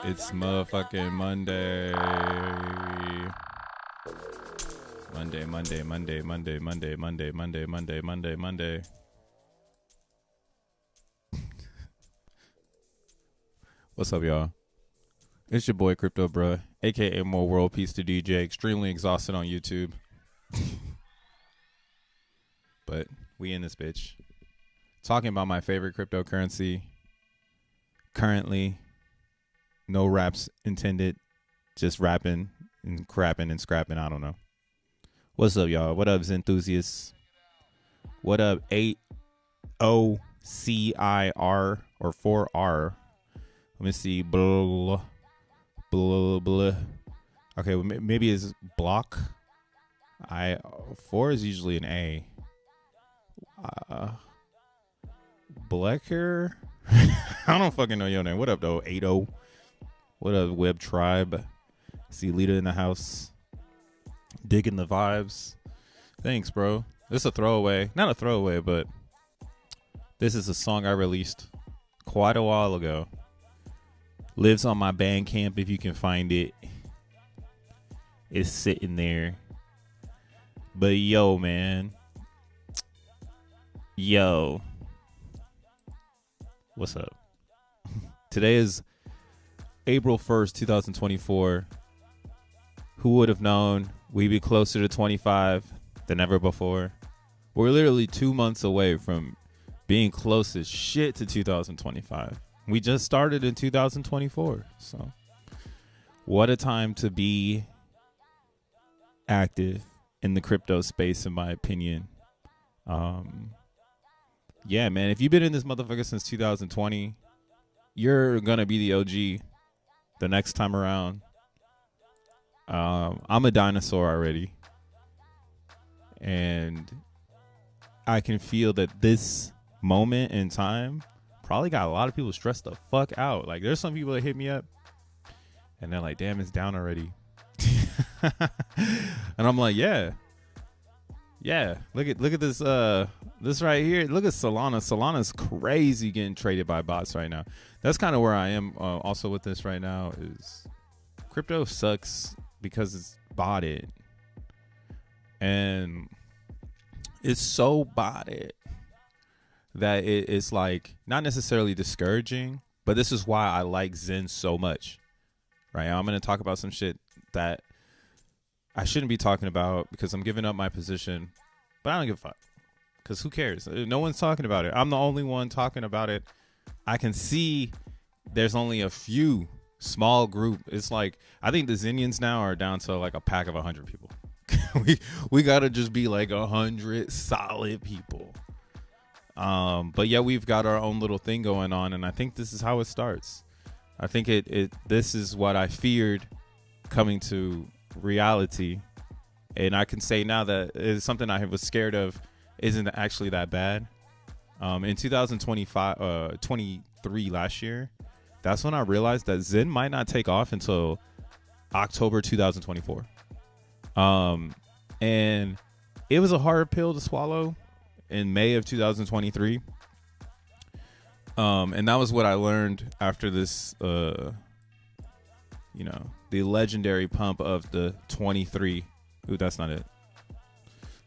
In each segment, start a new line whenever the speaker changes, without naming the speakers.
It's motherfucking Monday. Monday. What's up, y'all? It's your boy Crypto Bruh, aka More World Peace to DJ. Extremely exhausted on YouTube. But we in this bitch. Talking about my favorite cryptocurrency. Currently, no raps intended. Just rapping and crapping and scrapping. I don't know. What's up, y'all? What up, Zen enthusiasts? What up, 8OCIR or 4R? Let me see. Blah. Okay, well, maybe it's block. 4 is usually an A. Blecker. I don't fucking know your name. What up, though? 80. What up, Web Tribe? See Lita in the house. Digging the vibes. Thanks, bro. This is a throwaway. Not a throwaway, but this is a song I released quite a while ago. Lives on my Bandcamp if you can find it. It's sitting there. But yo, man. Yo. What's up? Today is April 1st, 2024. Who would have known we'd be closer to 25 than ever before? We're literally 2 months away from being close as shit to 2025. We just started in 2024. So what a time to be active in the crypto space, in my opinion. Yeah, man, if you've been in this motherfucker since 2020, you're gonna be the OG the next time around. I'm a dinosaur already, and I can feel that this moment in time probably got a lot of people stressed the fuck out. Like, there's some people that hit me up and they're like, damn, it's down already. And I'm like, yeah, look at this this right here. Look at Solana's crazy getting traded by bots right now. That's kind of where I am also with this right now. Is crypto sucks because it's botted, and it's so botted that it's like not necessarily discouraging, but this is why I like Zen so much. Right now I'm going to talk about some shit that I shouldn't be talking about because I'm giving up my position, but I don't give a fuck because who cares? No one's talking about it. I'm the only one talking about it. I can see there's only a few small group. It's like, I think the Zenians now are down to like a pack of 100 people. we got to just be like 100 solid people. But yeah, we've got our own little thing going on, and I think this is how it starts. I think this is what I feared coming to reality, and I can say now that it's something I was scared of isn't actually that bad. In 23 last year, that's when I realized that Zen might not take off until October 2024. And it was a hard pill to swallow in May of 2023. And that was what I learned after this, the legendary pump of the 23. Ooh, that's not it.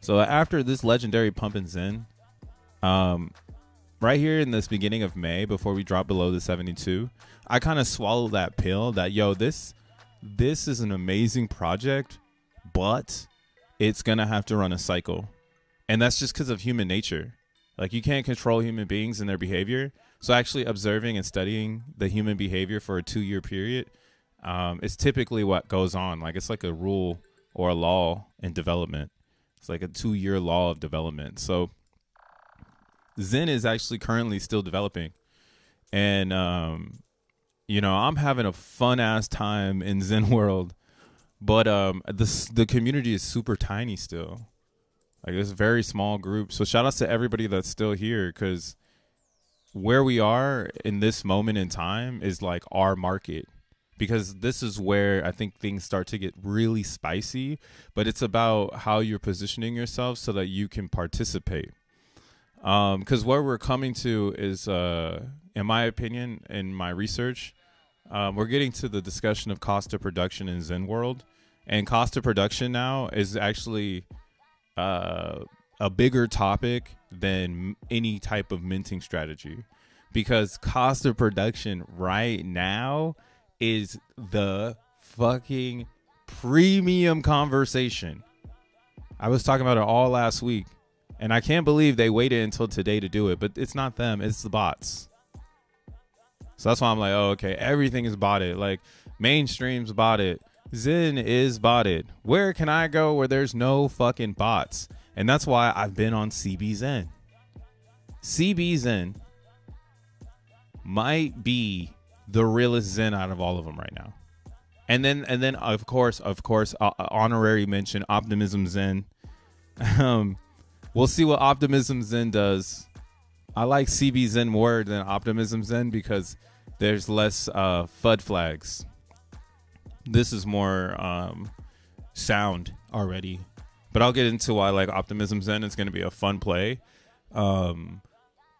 So after this legendary pump in Zen, right here in this beginning of May, before we drop below the 72, I kind of swallowed that pill that, yo, this is an amazing project, but it's going to have to run a cycle. And that's just because of human nature. Like, you can't control human beings and their behavior. So actually observing and studying the human behavior for a 2-year period is typically what goes on. Like, it's like a rule or a law in development. It's like a 2-year law of development. So Zen is actually currently still developing. And, I'm having a fun ass time in Zen world. But the community is super tiny still. Like, it's a very small group. So shout outs to everybody that's still here, because where we are in this moment in time is like our market, because this is where I think things start to get really spicy, but it's about how you're positioning yourself so that you can participate. Because where we're coming to is, in my opinion, in my research, we're getting to the discussion of cost of production in Zen world, and cost of production now is actually a bigger topic than any type of minting strategy, because cost of production right now is the fucking premium conversation. I was talking about it all last week, and I can't believe they waited until today to do it, but it's not them, it's the bots. So that's why I'm like, oh, okay, everything is botted. Like, mainstream's botted. Zen is botted. Where can I go where there's no fucking bots? And that's why I've been on CB Zen. CB Zen might be the realest Zen out of all of them right now. And then of course, honorary mention Optimism Zen. We'll see what Optimism Zen does. I like CB Zen more than Optimism Zen because there's less FUD flags. This is more sound already. But I'll get into why like Optimism Zen is going to be a fun play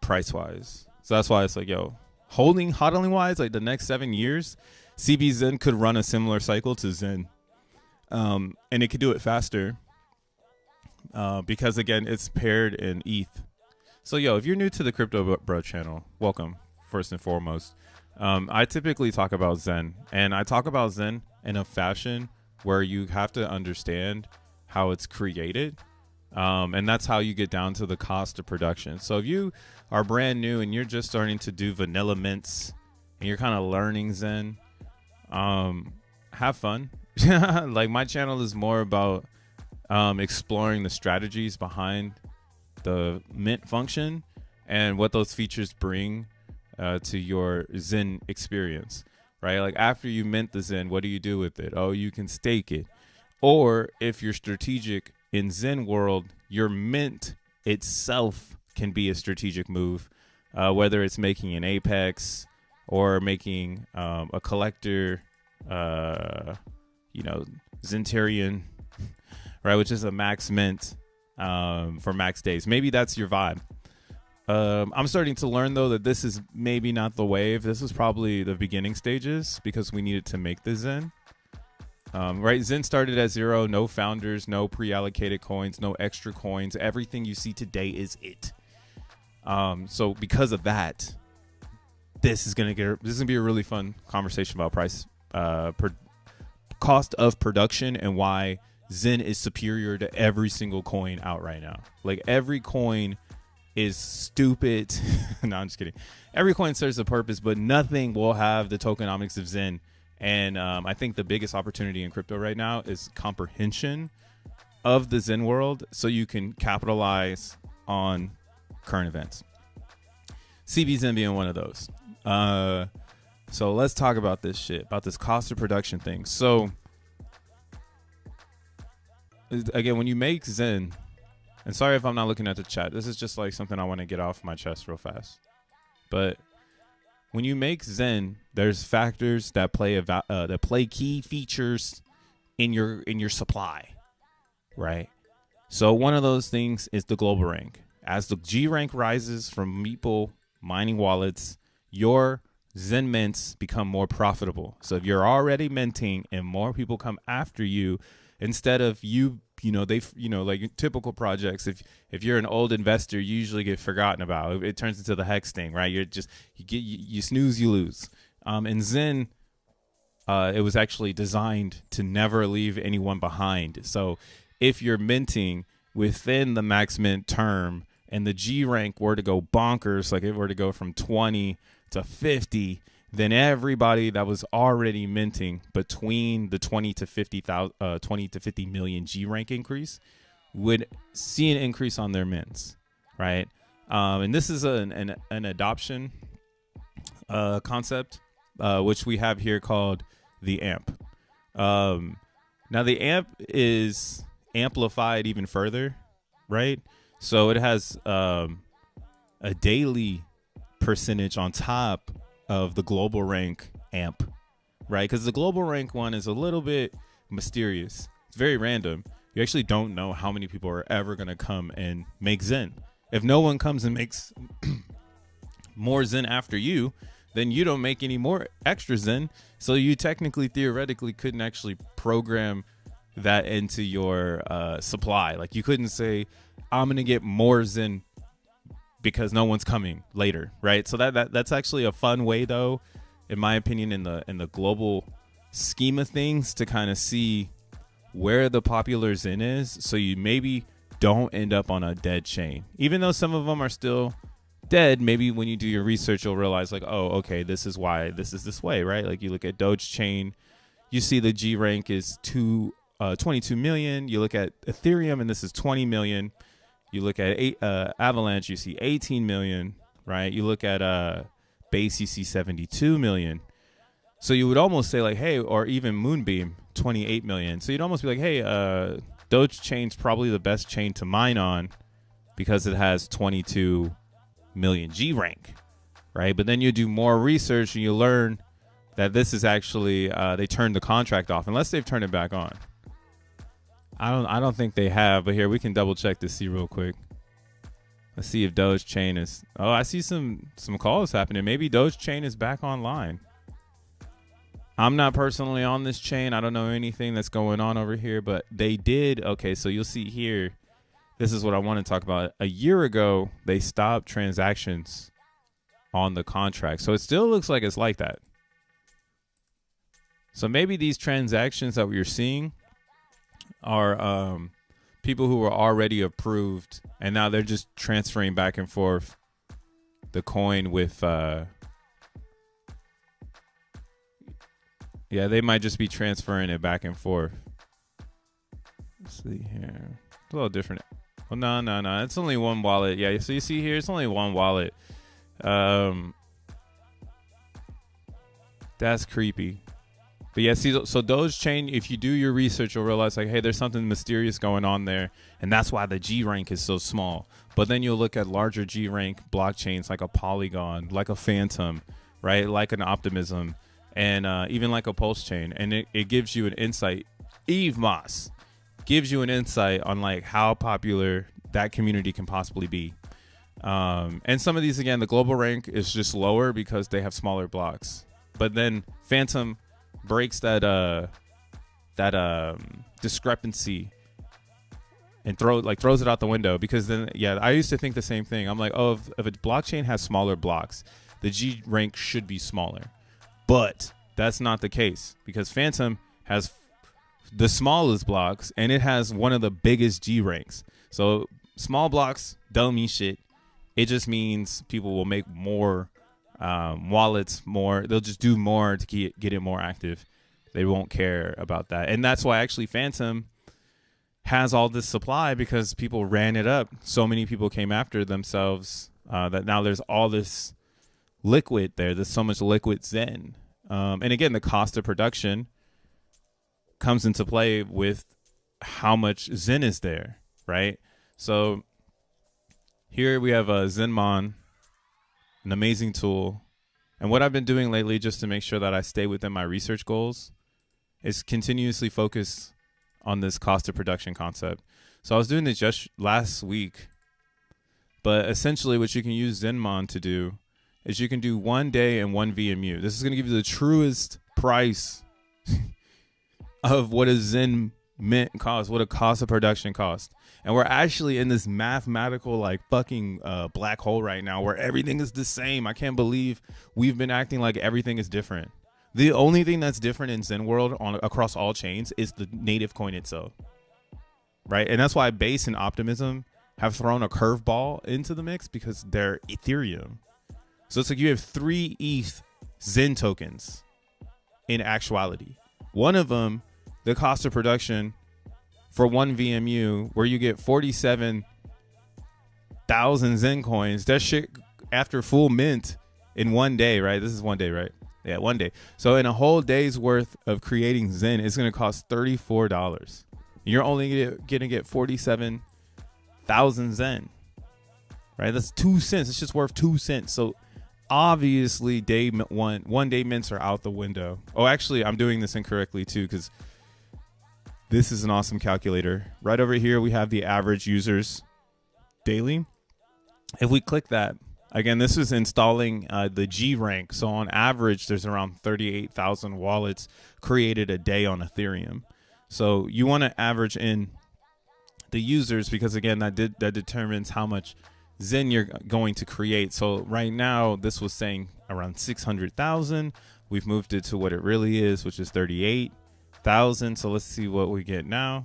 price-wise. So that's why it's like, yo, hodling wise, like the next 7 years, CB Zen could run a similar cycle to Zen. And it could do it faster because, again, it's paired in ETH. So, yo, if you're new to the Crypto Bro channel, welcome, first and foremost. I typically talk about Zen, and I talk about Zen in a fashion where you have to understand how it's created. And that's how you get down to the cost of production. So if you are brand new and you're just starting to do vanilla mints and you're kind of learning Zen, have fun. Like my channel is more about exploring the strategies behind the mint function and what those features bring to your Zen experience, right? Like after you mint the Zen, what do you do with it? Oh, you can stake it. Or if you're strategic in Zen world, your mint itself can be a strategic move, whether it's making an Apex or making a collector, Zentarian, right, which is a max mint for max days. Maybe that's your vibe. I'm starting to learn, though, that this is maybe not the wave. This is probably the beginning stages because we needed to make the Zen. Right, Zen started at 0, no founders, no pre-allocated coins, no extra coins. Everything you see today is it. So because of that, this is gonna be a really fun conversation about price, cost of production, and why Zen is superior to every single coin out right now. Like every coin is stupid. No, I'm just kidding. Every coin serves a purpose, but nothing will have the tokenomics of Zen. And I think the biggest opportunity in crypto right now is comprehension of the Zen world so you can capitalize on current events. CB Zen being one of those. So let's talk about this shit, about this cost of production thing. So again, when you make Zen, and sorry if I'm not looking at the chat, this is just like something I want to get off my chest real fast. But when you make Zen, there's factors that play key features in your supply, right? So one of those things is the global rank. As the G rank rises from Meeple mining wallets, your Zen mints become more profitable. So if you're already minting and more people come after you, instead of like typical projects, if you're an old investor, you usually get forgotten about. It turns into the hex thing, right? You snooze, you lose. In Zen, it was actually designed to never leave anyone behind. So if you're minting within the max mint term and the G rank were to go bonkers, like it were to go from 20 to 50, then everybody that was already minting between the 20 to 50 million G rank increase would see an increase on their mints, right? And this is an adoption concept, which we have here called the AMP. Now the AMP is amplified even further, right? So it has a daily percentage on top of the global rank AMP, right? Because the global rank one is a little bit mysterious. It's very random. You actually don't know how many people are ever going to come and make Zen. If no one comes and makes more Zen after you, then you don't make any more extra Zen. So you technically, theoretically, couldn't actually program that into your supply. Like you couldn't say, I'm going to get more Zen because no one's coming later, right? So that's actually a fun way, though, in my opinion, in the global scheme of things, to kind of see where the popular Zen is, so you maybe don't end up on a dead chain. Even though some of them are still dead, maybe when you do your research, you'll realize like, oh, okay, this is why this is this way, right? Like you look at Doge Chain, you see the G rank is 22 million. You look at Ethereum, and this is 20 million. You look at Avalanche, you see 18 million, right? You look at Base, you see 72 million. So you would almost say like, hey, or even Moonbeam, 28 million. So you'd almost be like, hey, Doge chain's probably the best chain to mine on because it has 22 million G rank, right? But then you do more research and you learn that this is actually they turned the contract off, unless they've turned it back on. I don't think they have, but here we can double check to see real quick. Let's see if Doge chain is. Oh, I see some calls happening. Maybe Doge chain is back online. I'm not personally on this chain. I don't know anything that's going on over here, but they did. Okay, so you'll see here. This is what I want to talk about. A year ago, they stopped transactions on the contract. So it still looks like it's like that. So maybe these transactions that we're seeing are people who were already approved, and now they're just transferring back and forth the coin with yeah, they might just be transferring it back and forth. Let's see here. It's a little different. Oh, no. It's only one wallet. Yeah, so you see here, it's only one wallet. That's creepy. But yeah, see, so Doge chain, if you do your research, you'll realize like, hey, there's something mysterious going on there. And that's why the G rank is so small. But then you'll look at larger G rank blockchains like a Polygon, like a Phantom, right? Like an Optimism, and even like a Pulse chain. And it gives you an insight. Eve Moss gives you an insight on like how popular that community can possibly be. And some of these, again, the global rank is just lower because they have smaller blocks. But then Phantom breaks that discrepancy and throws it out the window, because then, yeah, I used to think the same thing. I'm like, oh, if a blockchain has smaller blocks, the G rank should be smaller. But that's not the case, because Phantom has the smallest blocks and it has one of the biggest G ranks. So small blocks don't mean shit. It just means people will make more wallets, more. They'll just do more to get it more active. They won't care about that. And that's why actually Phantom has all this supply, because people ran it up. So many people came after themselves that now there's all this liquid there. There's so much liquid Zen. And again, the cost of production comes into play with how much Zen is there, right? So here we have a Zenmon, an amazing tool. And what I've been doing lately, just to make sure that I stay within my research goals, is continuously focus on this cost of production concept. So I was doing this just last week, but essentially what you can use Zenmon to do is you can do 1 day and 1 VMU. This is going to give you the truest price of what a Zen mint costs, what a cost of production cost. And we're actually in this mathematical like fucking black hole right now where everything is the same. I can't believe we've been acting like everything is different. The only thing that's different in Zen world across all chains is the native coin itself, right? And that's why Base and Optimism have thrown a curveball into the mix, because they're Ethereum. So it's like you have 3 ETH Zen tokens in actuality. One of them, the cost of production for 1 VMU, where you get 47,000 Zen coins, that shit after full mint in 1 day, right? This is 1 day, right? Yeah, 1 day. So in a whole day's worth of creating Zen, it's going to cost $34. You're only going to get 47,000 Zen, right? That's 2 cents. It's just worth 2 cents. So obviously day one day mints are out the window. Oh, actually, I'm doing this incorrectly too, because this is an awesome calculator. Right over here, we have the average users daily. If we click that, again, this is installing the G rank. So on average, there's around 38,000 wallets created a day on Ethereum. So you want to average in the users, because again, that determines how much Zen you're going to create. So right now, this was saying around 600,000. We've moved it to what it really is, which is 38,000. So let's see what we get now.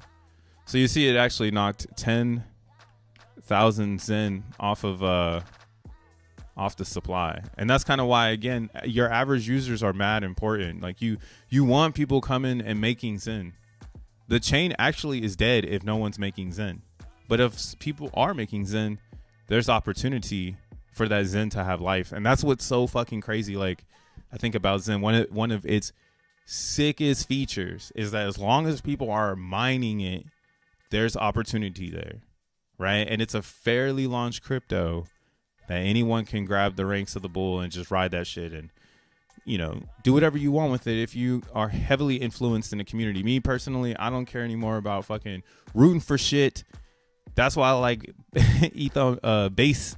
So you see it actually knocked 10,000 Zen off of off the supply. And that's kind of why, again, your average users are mad important. Like you want people coming and making Zen. The chain actually is dead if no one's making Zen. But if people are making Zen, there's opportunity for that Zen to have life. And that's what's so fucking crazy. Like I think about Zen. One of its sickest features is that as long as people are mining it, there's opportunity there, right? And it's a fairly launched crypto that anyone can grab the ranks of the bull and just ride that shit and, you know, do whatever you want with it if you are heavily influenced in the community. Me personally, I don't care anymore about fucking rooting for shit. That's why I like base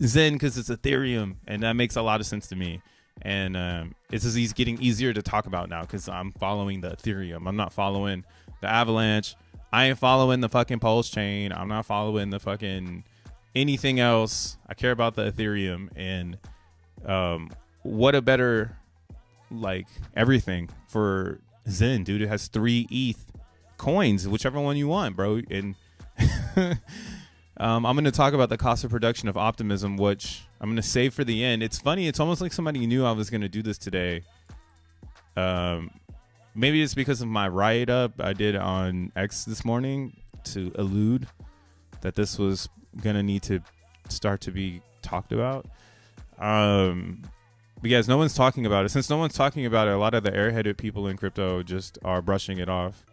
Zen, because it's Ethereum, and that makes a lot of sense to me. And it's just getting easier to talk about now because I'm following the Ethereum. I'm not following the Avalanche. I ain't following the fucking Pulse chain. I'm not following the fucking anything else. I care about the Ethereum. And what a better, like, everything for Zen, dude. It has 3 ETH coins, whichever one you want, bro. And I'm going to talk about the cost of production of Optimism, which I'm going to save for the end. It's funny. It's almost like somebody knew I was going to do this today. Maybe it's because of my write-up I did on X this morning to allude that this was going to need to start to be talked about. Because no one's talking about it. Since no one's talking about it, a lot of the airheaded people in crypto just are brushing it off.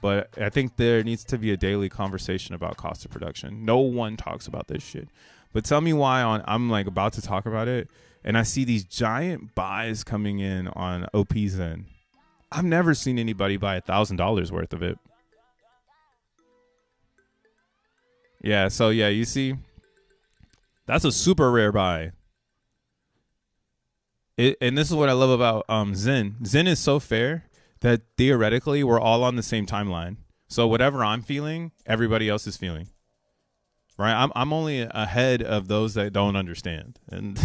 But I think there needs to be a daily conversation about cost of production. No one talks about this shit. But tell me why I'm like about to talk about it, and I see these giant buys coming in on P.o.P Zen. I've never seen anybody buy $1,000 worth of it. Yeah, so yeah, you see, that's a super rare buy. And this is what I love about Zen. Zen is so fair that theoretically we're all on the same timeline. So whatever I'm feeling, everybody else is feeling. Right? I'm only ahead of those that don't understand. And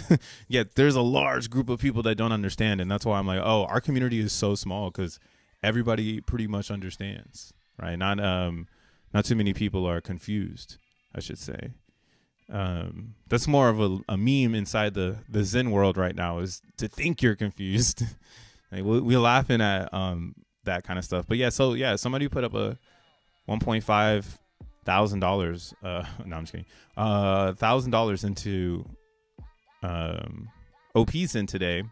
yet there's a large group of people that don't understand. And that's why I'm like, oh, our community is so small because everybody pretty much understands. Right? Not too many people are confused, I should say. That's more of a meme inside the Zen world right now, is to think you're confused. Like, we're laughing at that kind of stuff. But yeah, so yeah, somebody put up a $1,500. No, I'm just kidding. $1,000 into P.o.P Zen today.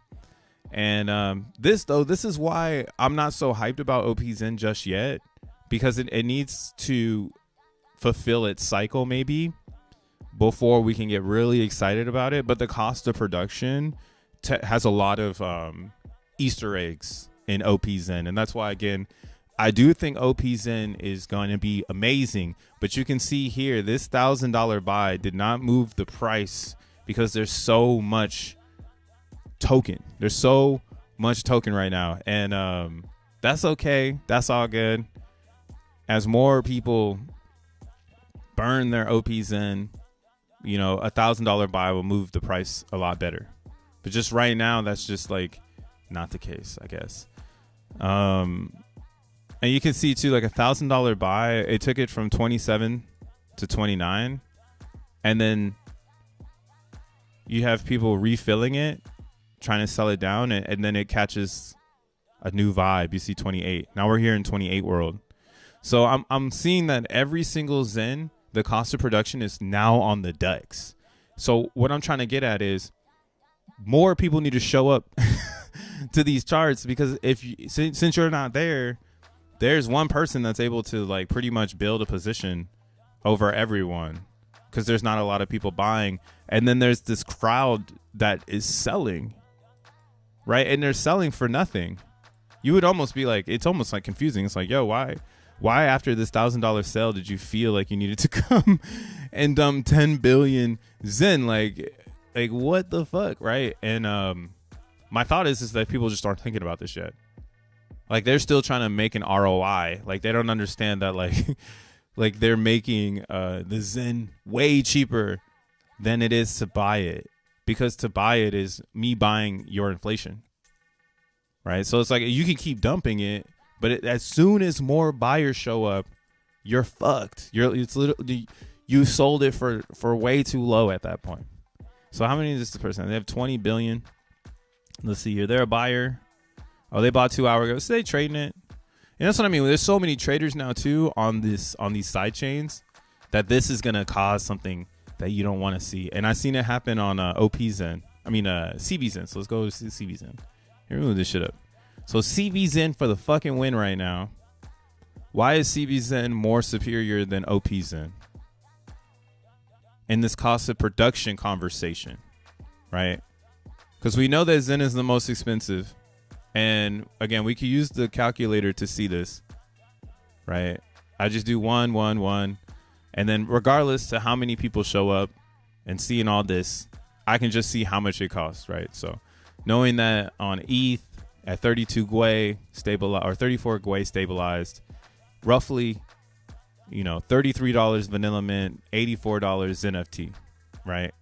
And this is why I'm not so hyped about P.o.P Zen just yet, because it needs to fulfill its cycle maybe before we can get really excited about it. But the cost of production has a lot of Easter eggs in P.o.P Zen, and that's why, again, I do think P.o.P Zen is going to be amazing. But you can see here, this $1,000 buy did not move the price because there's so much token. There's so much token right now, and that's okay. That's all good. As more people burn their P.o.P Zen, you know, $1,000 buy will move the price a lot better. But just right now, that's just like not the case, I guess. And you can see too, like $1,000 buy, it took it from 27 to 29, and then you have people refilling it, trying to sell it down, and then it catches a new vibe. You see 28. Now we're here in 28 world. So I'm seeing that every single Zen, the cost of production is now on the DEX. So what I'm trying to get at is more people need to show up to these charts, because since you're not there, there's one person that's able to like pretty much build a position over everyone, because there's not a lot of people buying, and then there's this crowd that is selling, right? And they're selling for nothing. You would almost be like, it's almost like confusing. It's like, yo, why after this $1,000 sale did you feel like you needed to come and dump 10 billion Zen? Like what the fuck, right? And my thought is that people just aren't thinking about this yet. Like, they're still trying to make an ROI. Like, they don't understand that, like they're making the Zen way cheaper than it is to buy it, because to buy it is me buying your inflation, right? So it's like you can keep dumping it, but as soon as more buyers show up, you're fucked. It's literally, you sold it for way too low at that point. So how many is this person? They have 20 billion. Let's see here. They're a buyer. Oh, they bought 2 hours ago. So they trading it. And that's what I mean. There's so many traders now too on these side chains that this is gonna cause something that you don't want to see. And I've seen it happen on P.o.P Zen. I mean CB Zen. So let's go to CB Zen. Here, move this shit up. So CB Zen for the fucking win right now. Why is CB Zen more superior than OP Zen? In this cost of production conversation, right? Because we know that Zen is the most expensive. And again, we could use the calculator to see this, right? I just do 1, 1, 1. And then regardless to how many people show up and seeing all this, I can just see how much it costs, right? So knowing that on ETH at 32 Gwei stabilized or 34 Gwei stabilized, roughly, you know, $33 vanilla mint, $84 XeNFT, right?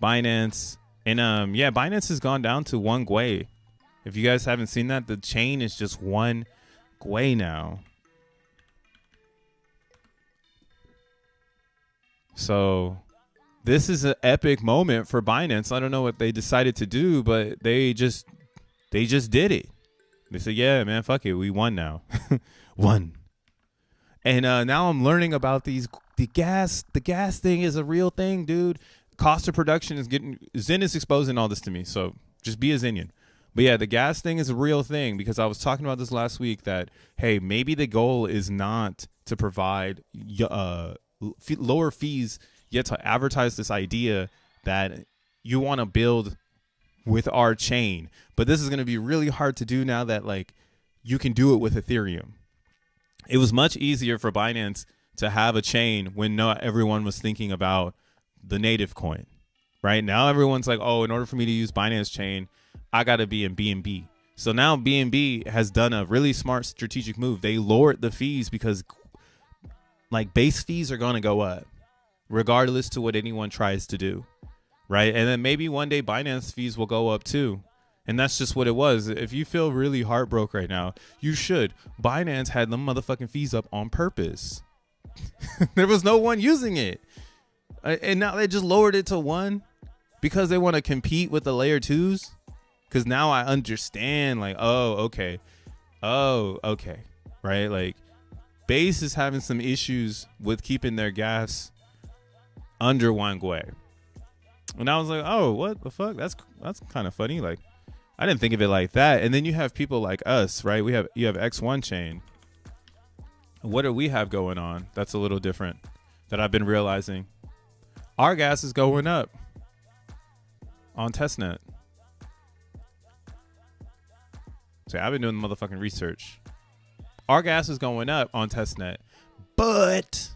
Binance and Binance has gone down to 1 Gwei. If you guys haven't seen that, the chain is just 1 Gwei now. So this is an epic moment for Binance. I don't know what they decided to do, but they just did it. They said, yeah, man, fuck it. We won now. Won. And now I'm learning about the gas. The gas thing is a real thing, dude. Cost of production is Zen is exposing all this to me. So just be a Zenian. But yeah, the gas thing is a real thing because I was talking about this last week that, hey, maybe the goal is not to provide lower fees, yet to advertise this idea that you want to build with our chain. But this is going to be really hard to do now that like you can do it with Ethereum. It was much easier for Binance to have a chain when not everyone was thinking about the native coin. Right now, everyone's like, oh, in order for me to use Binance chain, I got to be in BNB. So now BNB has done a really smart strategic move. They lowered the fees because like base fees are going to go up regardless to what anyone tries to do. Right. And then maybe one day Binance fees will go up, too. And that's just what it was. If you feel really heartbroken right now, you should. Binance had them motherfucking fees up on purpose. There was no one using it. And now they just lowered it to 1 because they want to compete with the layer 2s. Because now I understand, like, oh, okay. Right? Like, Base is having some issues with keeping their gas under 1 Gwei. And I was like, oh, what the fuck? That's kind of funny. Like, I didn't think of it like that. And then you have people like us, right? You have X1 chain. What do we have going on that's a little different that I've been realizing? Our gas is going up on testnet. So I've been doing the motherfucking research. Our gas is going up on testnet, but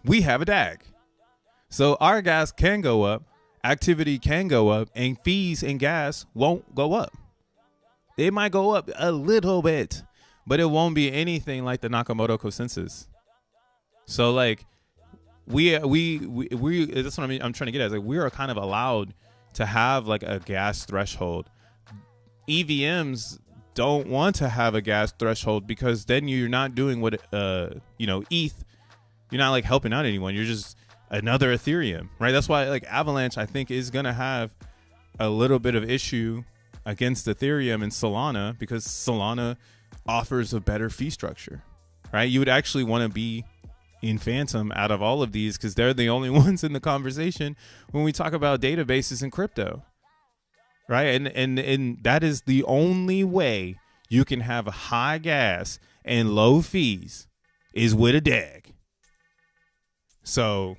we have a DAG. So our gas can go up, activity can go up, and fees and gas won't go up. It might go up a little bit, but it won't be anything like the Nakamoto consensus. So like we that's what I'm trying to get at. Like we are kind of allowed to have like a gas threshold. EVMs don't want to have a gas threshold because then you're not doing what ETH. You're not like helping out anyone. You're just another Ethereum, right? That's why like Avalanche, I think, is gonna have a little bit of issue against Ethereum and Solana because Solana offers a better fee structure, right? You would actually want to be in Phantom out of all of these because they're the only ones in the conversation when we talk about databases and crypto, right? And that is the only way you can have a high gas and low fees is with a DAG. So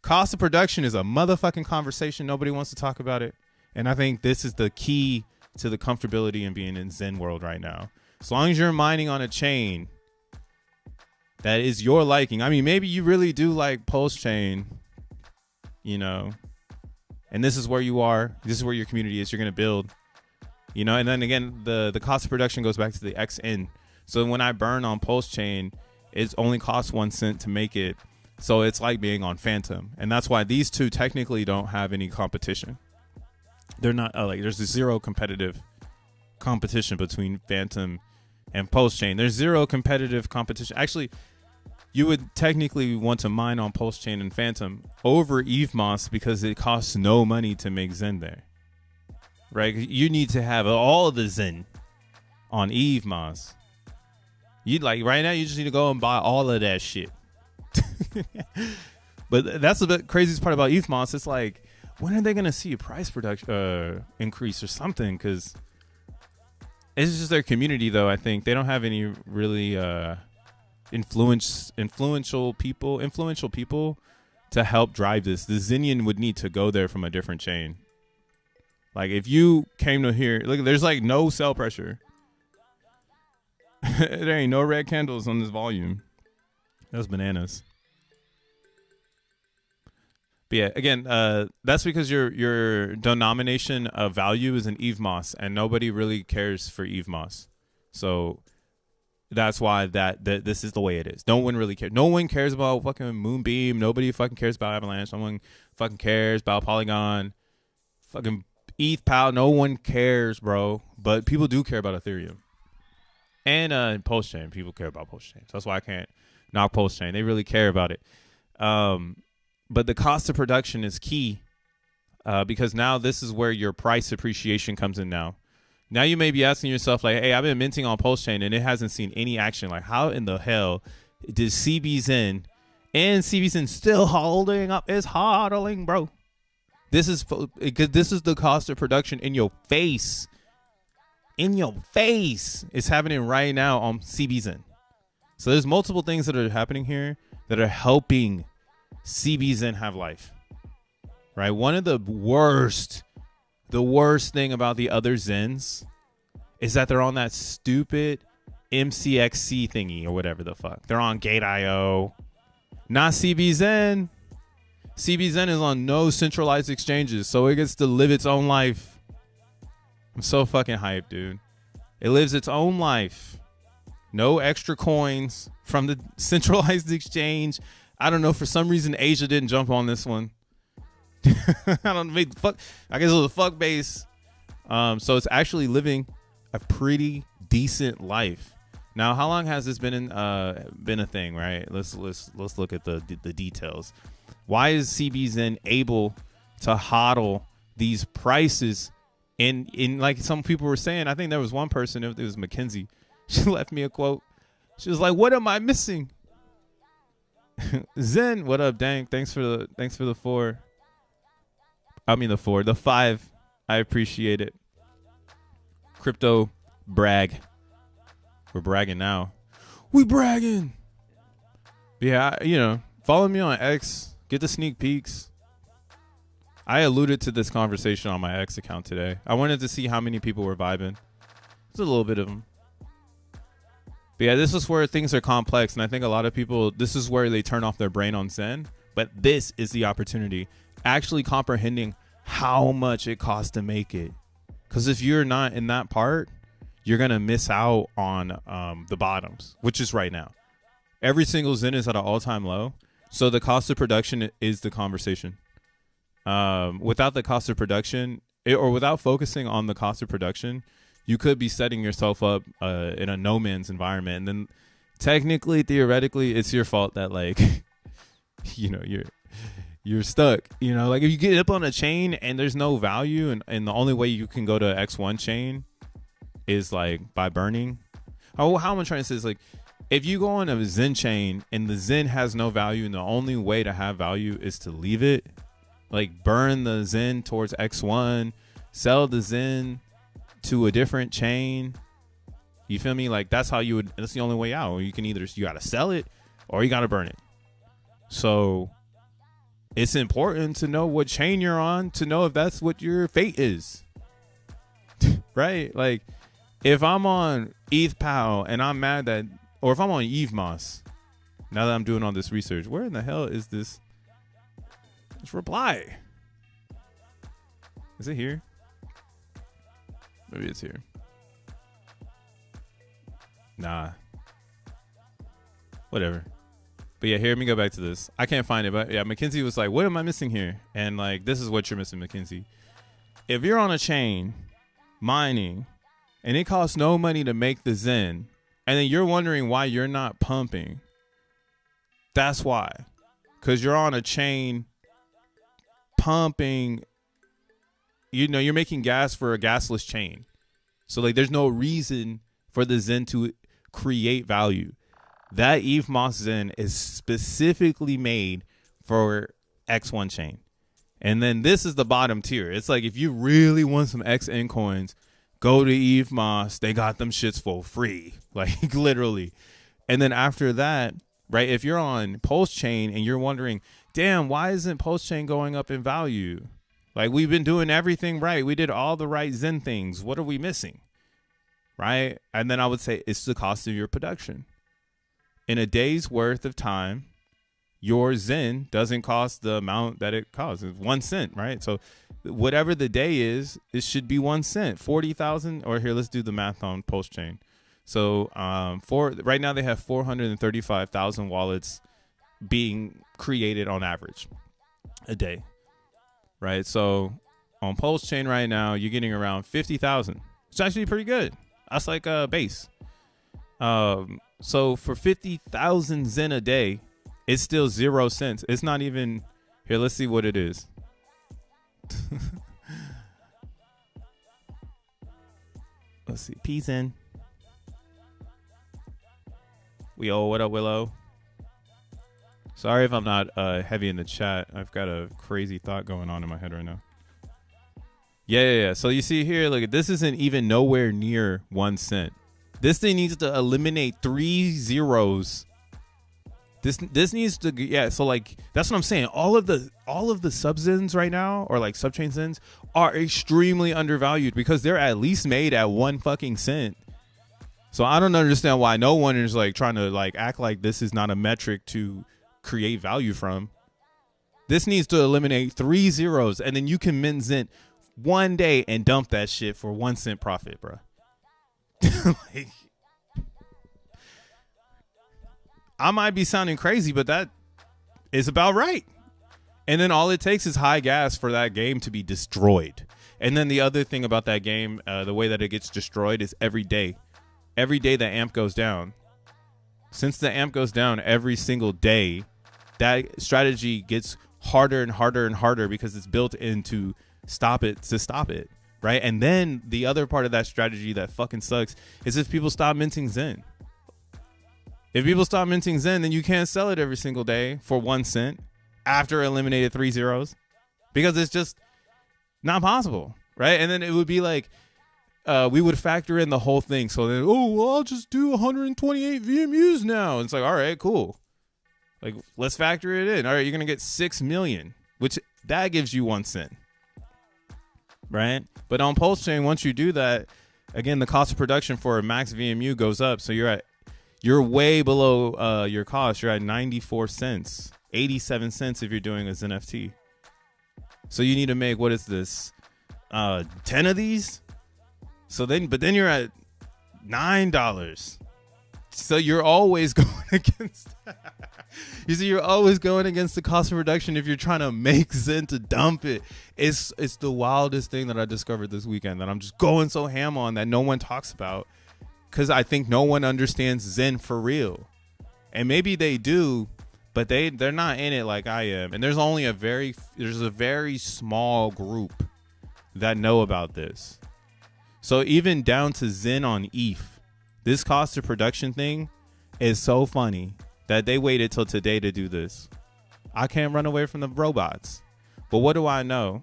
cost of production is a motherfucking conversation. Nobody wants to talk about it. And I think this is the key to the comfortability in being in Zen world right now. As long as you're mining on a chain that is your liking. I mean, maybe you really do like Pulse Chain, and this is where you are. This is where your community is. You're going to build, and then again, the cost of production goes back to the XN. So when I burn on Pulse Chain, it only costs 1 cent to make it. So it's like being on Phantom. And that's why these two technically don't have any competition. They're not there's zero competitive competition between Phantom and Pulse Chain. There's zero competitive competition. Actually, you would technically want to mine on Pulse Chain and Phantom over EVMOS because it costs no money to make Zen there. Right? You need to have all of the Zen on EVMOS. You'd like right now, you just need to go and buy all of that shit. But that's the craziest part about EVMOS. It's like, when are they going to see a price production increase or something? Because It's just their community, though. I think they don't have any really influential people to help drive this. The Zenian would need to go there from a different chain. Like if you came to here, look, there's like no sell pressure. There ain't no red candles on this volume. That's bananas. But yeah, again, that's because your denomination of value is an EVMOS, and nobody really cares for EVMOS. So that's why that this is the way it is. No one really cares. No one cares about fucking Moonbeam. Nobody fucking cares about Avalanche. No one fucking cares about Polygon. Fucking ETH No one cares, bro. But people do care about Ethereum. And Pulse Chain. People care about Pulse Chain. So that's why I can't knock Pulse Chain. They really care about it. But the cost of production is key because now this is where your price appreciation comes in now. Now you may be asking yourself, like, hey, I've been minting on Pulse Chain and it hasn't seen any action. Like, how in the hell did CB Zen and CB Zen still holding up? It's hodling, bro. This is the cost of production in your face. In your face. It's happening right now on CB Zen. So there's multiple things that are happening here that are helping CB Zen have life. Right? One of the worst thing about the other Zens is that they're on that stupid MCXC thingy or whatever the fuck. They're on Gate.io. Not CB Zen. CB Zen is on no centralized exchanges, so it gets to live its own life. I'm so fucking hyped, dude. It lives its own life. No extra coins from the centralized exchange. I don't know. For some reason, Asia didn't jump on this one. I don't know. Fuck. I guess it was a fuck base. So it's actually living a pretty decent life. Now, how long has this been a thing? Right. Let's look at the details. Why is CB Zen able to hodl these prices? In like some people were saying, I think there was one person. It was Mackenzie. She left me a quote. She was like, "What am I missing?" Zen, what up, dang? Thanks for the 4. I mean the 5. I appreciate it. Crypto brag. We're bragging now. We bragging. Yeah, follow me on X. Get the sneak peeks. I alluded to this conversation on my X account today. I wanted to see how many people were vibing. There's a little bit of them. But yeah, this is where things are complex, and I think a lot of people, this is where they turn off their brain on Zen. But this is the opportunity, actually comprehending how much it costs to make it. Because if you're not in that part, you're going to miss out on the bottoms, which is right now. Every single Zen is at an all-time low. So the cost of production is the conversation. Without the cost of production, or without focusing on the cost of production, you could be setting yourself up in a no man's environment. And then technically, theoretically, it's your fault that, like, you're stuck. Like if you get up on a chain and there's no value, and the only way you can go to X1 chain is like by burning. How am I trying to say is like, if you go on a Zen chain and the Zen has no value and the only way to have value is to leave it, like burn the Zen towards X1, sell the Zen to a different chain. You feel me? Like that's the only way out. You got to sell it or you got to burn it. So it's important to know what chain you're on to know if that's what your fate is. Right? Like if I'm on ETH.POW and I'm mad that, or if I'm on EVMOS, now that I'm doing all this research, where in the hell is this reply? Is it here? Maybe it's here. Nah. Whatever. But yeah, here, let me go back to this. I can't find it, but yeah, Mackenzie was like, what am I missing here? And like, this is what you're missing, Mackenzie. If you're on a chain mining and it costs no money to make the Zen, and then you're wondering why you're not pumping, that's why. Because you're on a chain pumping, you're making gas for a gasless chain. So like there's no reason for the Zen to create value. That EVMOS Zen is specifically made for X1 chain. And then this is the bottom tier. It's like if you really want some XN coins, Go to Eve Moss. They got them shits for free. Like literally. And then after that, right, if you're on Pulse Chain and you're wondering, damn, why isn't Pulse Chain going up in value? Like, we've been doing everything right. We did all the right Zen things. What are we missing? Right? And then I would say it's the cost of your production. In a day's worth of time, your Zen doesn't cost the amount that it costs. It's 1 cent, right? So whatever the day is, it should be 1 cent. 40,000, or here, let's do the math on Pulse Chain. So right now they have 435,000 wallets being created on average a day, right? So on Pulse Chain right now, you're getting around 50,000. It's actually pretty good. That's like a base. So for 50,000 Zen a day, it's still 0 cents. It's not even here. Let's see what it is. Let's see. P Zen. What up, Willow? Sorry if I'm not heavy in the chat. I've got a crazy thought going on in my head right now. Yeah. So you see here, look, this isn't even nowhere near 1 cent. This thing needs to eliminate 3 zeros. This needs to, yeah. So like, that's what I'm saying. All of the sub Zens right now, or like subchain Zens, are extremely undervalued because they're at least made at 1 fucking cent. So I don't understand why no one is like trying to like act like this is not a metric to create value from. This needs to eliminate 3 zeros, and then you can mint Zen one day and dump that shit for 1 cent profit, bro. Like, I might be sounding crazy, but that is about right. And then all it takes is high gas for that game to be destroyed. And then the other thing about that game, the way that it gets destroyed is every day. Every day the amp goes down. Since the amp goes down every single day, that strategy gets harder and harder and harder because it's built into stop it, right? And then the other part of that strategy that fucking sucks is if people stop minting Zen. If people stop minting Zen, then you can't sell it every single day for 1 cent after eliminated 3 zeros, because it's just not possible, right? And then it would be like, we would factor in the whole thing. So then, I'll just do 128 VMUs now. And it's like, all right, cool. Like, let's factor it in. All right, you're going to get 6 million, which that gives you 1 cent, right? But on Pulse Chain, once you do that, again, the cost of production for a max VMU goes up. So you're way below your cost. You're at 94 cents, 87 cents if you're doing a XenFT. So you need to make, what is this, 10 of these? But then you're at $9. So you're always going against. You see, you're always going against the cost of production if you're trying to make Zen to dump it. It's the wildest thing that I discovered this weekend that I'm just going so ham on that no one talks about, because I think no one understands Zen for real. And maybe they do, but they're not in it like I am. And there's only a very small group that know about this. So even down to Zen on ETH, this cost of production thing is so funny that they waited till today to do this. I can't run away from the robots. But what do I know?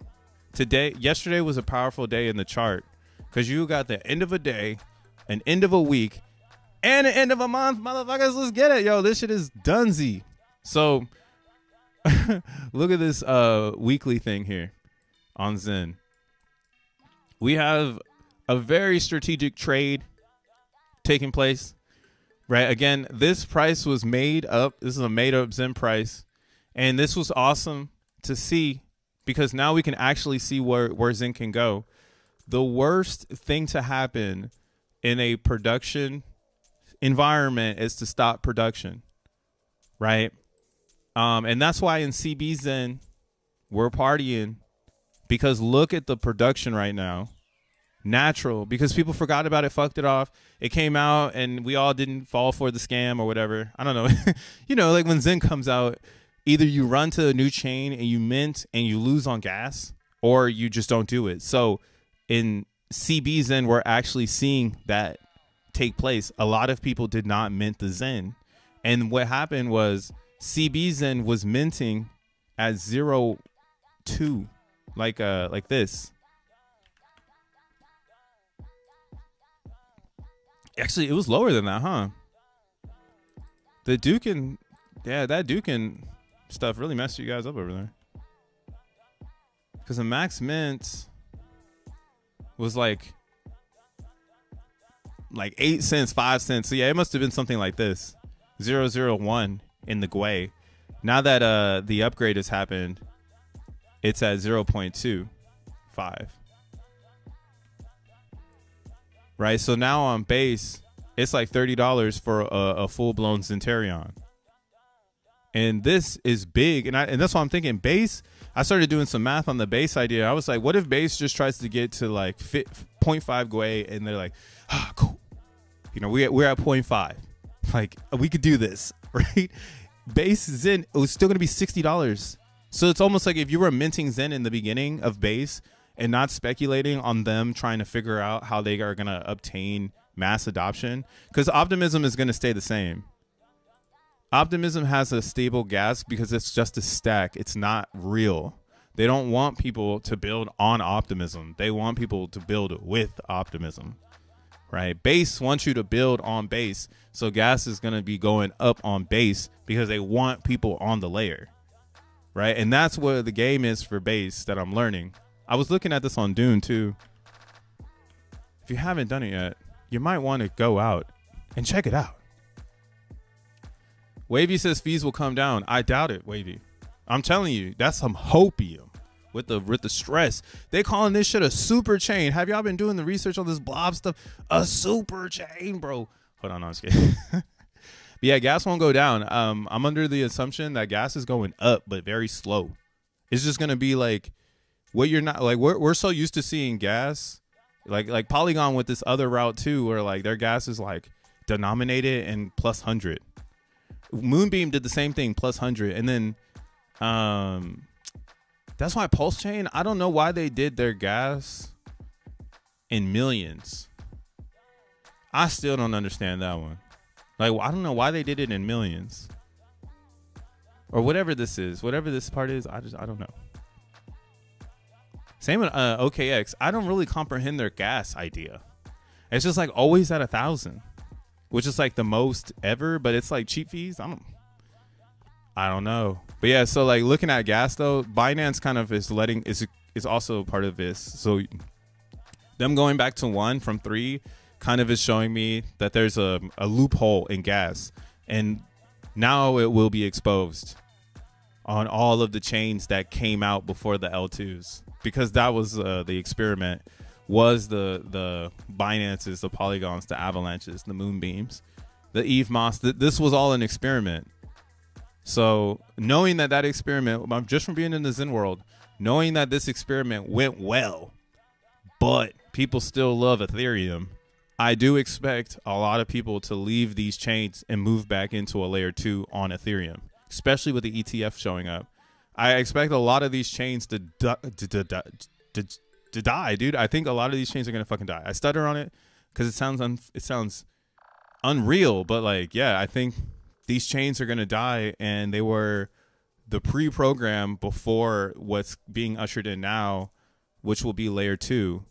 Yesterday was a powerful day in the chart, because you got the end of a day, an end of a week, and an end of a month. Motherfuckers, let's get it. Yo, this shit is dunzy. So look at this weekly thing here on Zen. We have a very strategic trade taking place, right? Again, this price was made up. This is a made up Zen price. And this was awesome to see, because now we can actually see where Zen can go. The worst thing to happen in a production environment is to stop production, right? And that's why in CB Zen, we're partying, because look at the production right now. Natural, because people forgot about it, fucked it off. It came out and we all didn't fall for the scam or whatever. I don't know. Like when Zen comes out, either you run to a new chain and you mint and you lose on gas, or you just don't do it. So in CB Zen, we're actually seeing that take place. A lot of people did not mint the Zen. And what happened was CB Zen was minting at 0.2, like this. Actually, it was lower than that, huh? The Dukin, yeah, that Dukin stuff really messed you guys up over there. Because the max mint was like 8 cents, 5 cents. So yeah, it must have been something like this. 001 in the Gwei. Now that the upgrade has happened, it's at 0.25. Right? So now on base, it's like $30 for a full-blown Zentarion. And this is big. And that's why I'm thinking base. I started doing some math on the base idea. I was like, what if base just tries to get to like 0.5 Gwei and they're like, ah, cool. You know, we're at 0.5. Like, we could do this, right? Base Zen, it was still going to be $60. So it's almost like if you were minting Zen in the beginning of base and not speculating on them trying to figure out how they are going to obtain mass adoption, because Optimism is going to stay the same. Optimism has a stable gas because it's just a stack. It's not real. They don't want people to build on Optimism. They want people to build with Optimism, right? Base wants you to build on base. So gas is going to be going up on base because they want people on the layer, right? And that's what the game is for base that I'm learning. I was looking at this on Dune too. If you haven't done it yet, you might want to go out and check it out. Wavy says fees will come down. I doubt it, Wavy. I'm telling you, that's some hopium with the stress. They calling this shit a super chain. Have y'all been doing the research on this blob stuff? A super chain, bro. Hold on, I'm just kidding. But yeah, gas won't go down. I'm under the assumption that gas is going up, but very slow. It's just gonna be like what you're not like. We're so used to seeing gas, like Polygon with this other route too, where like their gas is like denominated and plus 100. Moonbeam did the same thing, plus 100, and then that's why Pulse Chain, I don't know why they did their gas in millions. I still don't understand that one. Like, I don't know why they did it in millions, or whatever this is, whatever this part is. I don't know. Same with OKX. I don't really comprehend their gas idea. It's just like always at 1,000. Which is like the most ever, but it's like cheap fees. I don't know. But yeah, so like looking at gas though, Binance kind of is also part of this. So them going back to 1 from 3 kind of is showing me that there's a loophole in gas, and now it will be exposed on all of the chains that came out before the L2s, because that was the experiment. Was the Binances, the Polygons, the Avalanches, the Moonbeams, the Eve Moss. This was all an experiment. So knowing that experiment, just from being in the Zen world, knowing that this experiment went well, but people still love Ethereum, I do expect a lot of people to leave these chains and move back into a layer 2 on Ethereum, especially with the ETF showing up. I expect a lot of these chains to die, dude. I think a lot of these chains are gonna fucking die. I stutter on it because it sounds unreal, but like, yeah, I think these chains are gonna die, and they were the pre-program before what's being ushered in now, which will be layer 2.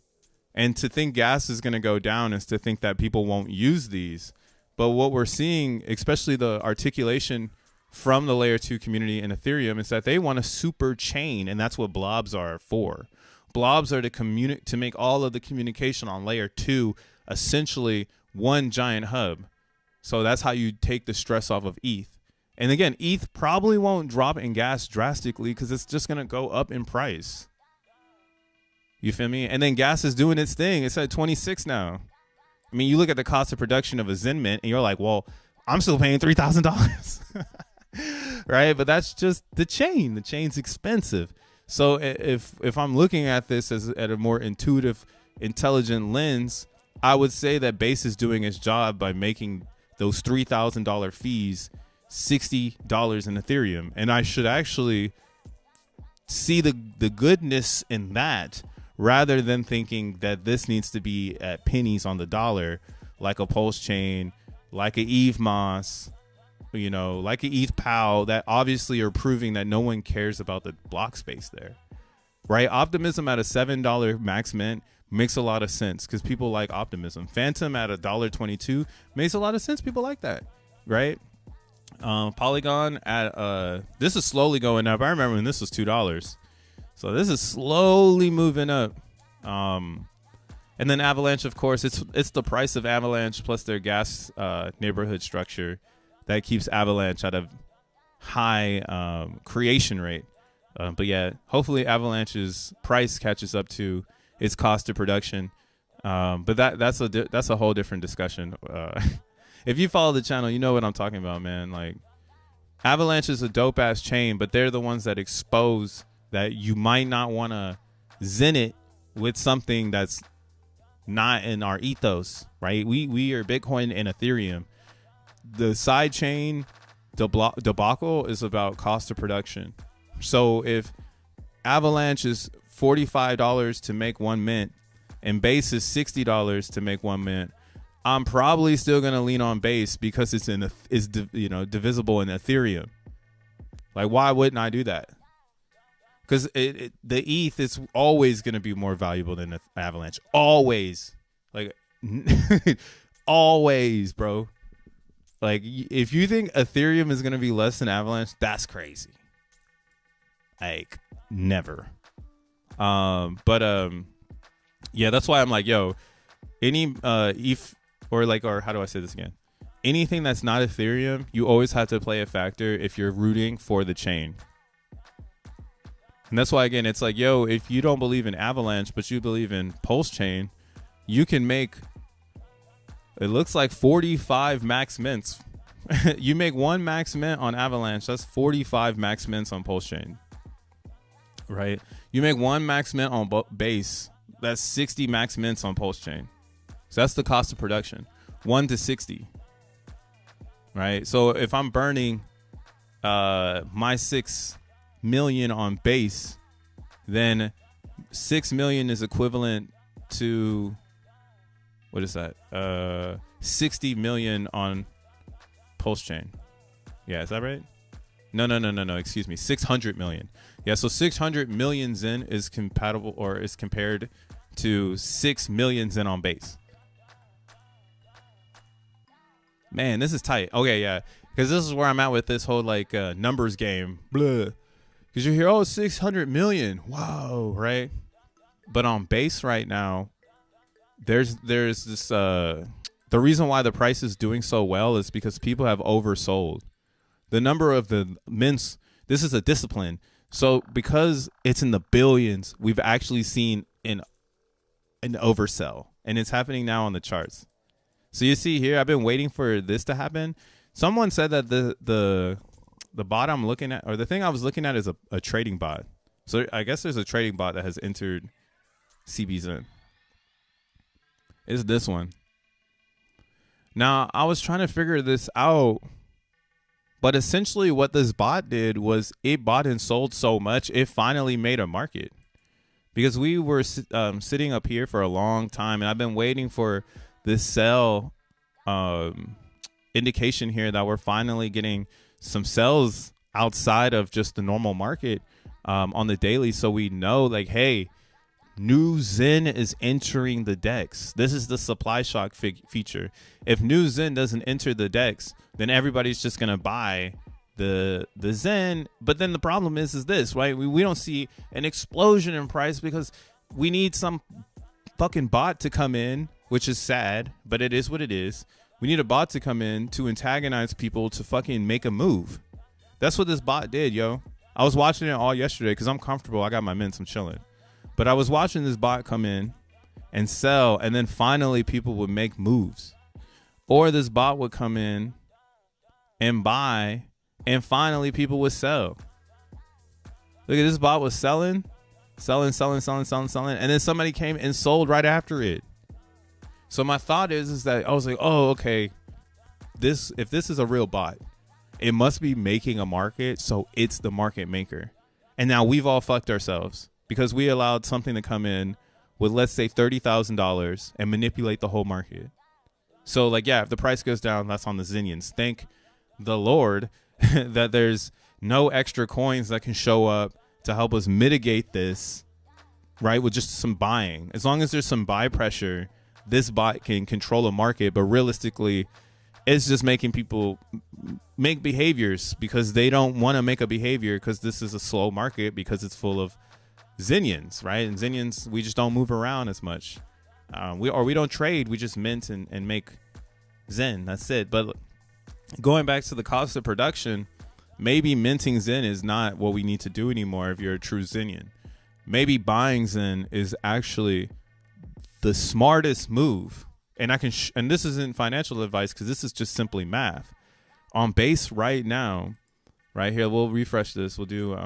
And to think gas is gonna go down is to think that people won't use these. But what we're seeing, especially the articulation from the layer 2 community in Ethereum, is that they want a super chain, and that's what blobs are for. Blobs are to make all of the communication on layer 2 essentially one giant hub. So that's how you take the stress off of ETH. And again, ETH probably won't drop in gas drastically because it's just going to go up in price. You feel me? And then gas is doing its thing. It's at 26 now. I mean, you look at the cost of production of a Zen Mint and you're like, well, I'm still paying $3,000. Right? But that's just the chain. The chain's expensive. So if I'm looking at this as at a more intuitive, intelligent lens, I would say that Base is doing its job by making those $3,000 fees $60 in Ethereum. And I should actually see the goodness in that, rather than thinking that this needs to be at pennies on the dollar, like a Pulse Chain, like a Eve Moss, you know, like an ETH POW, that obviously are proving that no one cares about the block space there, right? Optimism at a $7 max mint makes a lot of sense because people like optimism. Phantom at $1.22 makes a lot of sense. People like that, right? Polygon at this is slowly going up. I remember when this was $2, so this is slowly moving up. And then Avalanche, of course, it's the price of Avalanche plus their gas neighborhood structure that keeps Avalanche at a high creation rate. But yeah, hopefully Avalanche's price catches up to its cost of production. But that's a whole different discussion. If you follow the channel, you know what I'm talking about, man. Like, Avalanche is a dope ass chain, but they're the ones that expose that you might not want to zen it with something that's not in our ethos, right? We are Bitcoin and Ethereum. The side chain debacle is about cost of production. So if Avalanche is $45 to make 1 mint and Base is $60 to make 1 mint, I'm probably still gonna lean on Base because it's divisible in Ethereum. Like, why wouldn't I do that? Because the ETH is always gonna be more valuable than the Avalanche. Always, like, always, bro. Like, if you think Ethereum is gonna be less than Avalanche, that's crazy. Like, never. Yeah, that's why I'm like, yo, any ETH or how do I say this again? Anything that's not Ethereum, you always have to play a factor if you're rooting for the chain. And that's why, again, it's like, yo, if you don't believe in Avalanche, but you believe in Pulse Chain, you can make, it looks like 45 max mints. You make 1 max mint on Avalanche, that's 45 max mints on Pulse Chain, right? You make 1 max mint on Base, that's 60 max mints on Pulse Chain. So that's the cost of production, 1 to 60, right? So if I'm burning my 6 million on Base, then 6 million is equivalent to, what is that? 60 million on Pulse Chain. Yeah, is that right? No. Excuse me. 600 million. Yeah, so 600 million Zen is compatible or is compared to 6 million Zen on Base. Man, this is tight. Okay, yeah, because this is where I'm at with this whole like numbers game. Blah. Because you hear, oh, 600 million. Whoa, right? But on Base right now, there's this the reason why the price is doing so well is because people have oversold. The number of the mints, this is a discipline. So because it's in the billions, we've actually seen an oversell, and it's happening now on the charts. So you see here, I've been waiting for this to happen. Someone said that the bot I'm looking at, or the thing I was looking at, is a trading bot. So I guess there's a trading bot that has entered CB Zen. It's this one. Now, I was trying to figure this out, but essentially what this bot did was it bought and sold so much, it finally made a market. Because we were sitting up here for a long time, and I've been waiting for this sell indication here that we're finally getting some sells outside of just the normal market on the daily, so we know, like, hey, new Zen is entering the DEX. This is the supply shock feature. If new Zen doesn't enter the DEX, then everybody's just gonna buy the Zen. But then the problem is this, right? We don't see an explosion in price because we need some fucking bot to come in, which is sad, but it is what it is. We need a bot to come in to antagonize people to fucking make a move. That's what this bot did, yo. I was watching it all yesterday because I'm comfortable. I got my mints. I'm chilling. But I was watching this bot come in and sell, and then finally people would make moves. Or this bot would come in and buy, and finally people would sell. Look at this bot was selling, and then somebody came and sold right after it. So my thought is that I was like, oh, okay, if this is a real bot, it must be making a market, so it's the market maker. And now we've all fucked ourselves because we allowed something to come in with, let's say, $30,000 and manipulate the whole market. So, like, yeah, if the price goes down, that's on the Zenians. Thank the Lord that there's no extra coins that can show up to help us mitigate this right? With just some buying. As long as there's some buy pressure, this bot can control a market. But realistically, it's just making people make behaviors because they don't want to make a behavior because this is a slow market because it's full of Zenians, right? And Zenians, we just don't move around as much. We don't trade. We just mint and make Zen. That's it. But going back to the cost of production, maybe minting Zen is not what we need to do anymore if you're a true Zenian. Maybe buying Zen is actually the smartest move. And and this isn't financial advice because this is just simply math. On base right now, right here, we'll refresh this. We'll do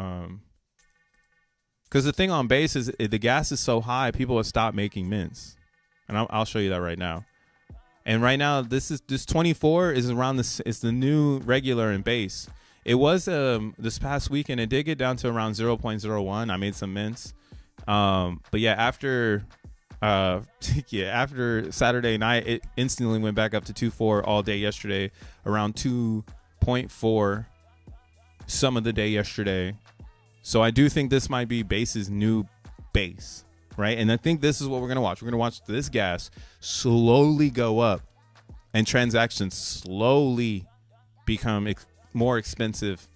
because the thing on base is the gas is so high, people will stop making mints, and I'll show you that right now. And right now, this 24 is around this. It's the new regular in base. It was this past weekend. It did get down to around 0.01. I made some mints, but yeah, after Saturday night, it instantly went back up to 2.4 all day yesterday, around 2.4 some of the day yesterday. So I do think this might be base's new base, right? And I think this is what we're going to watch. We're going to watch this gas slowly go up and transactions slowly become more expensive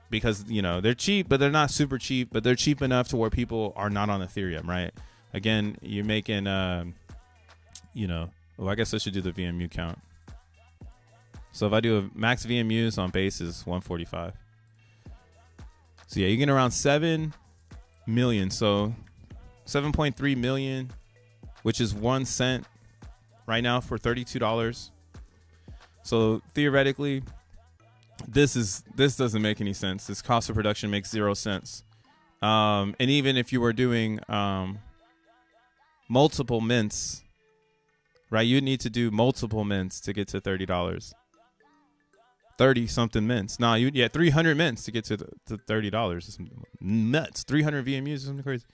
because, you know, they're cheap, but they're not super cheap, but they're cheap enough to where people are not on Ethereum, right? Again, you're making, you know, well, I guess I should do the VMU count. So if I do a max VMUs on base is 145. So yeah, you get around 7 million. So 7.3 million, which is 1 cent right now for $32. So theoretically, this doesn't make any sense. This cost of production makes 0 cents. And even if you were doing multiple mints, right? You need to do multiple mints to get to $30. 30 something mints. No, 300 mints to get to $30. It's nuts. 300 VMUs or something crazy.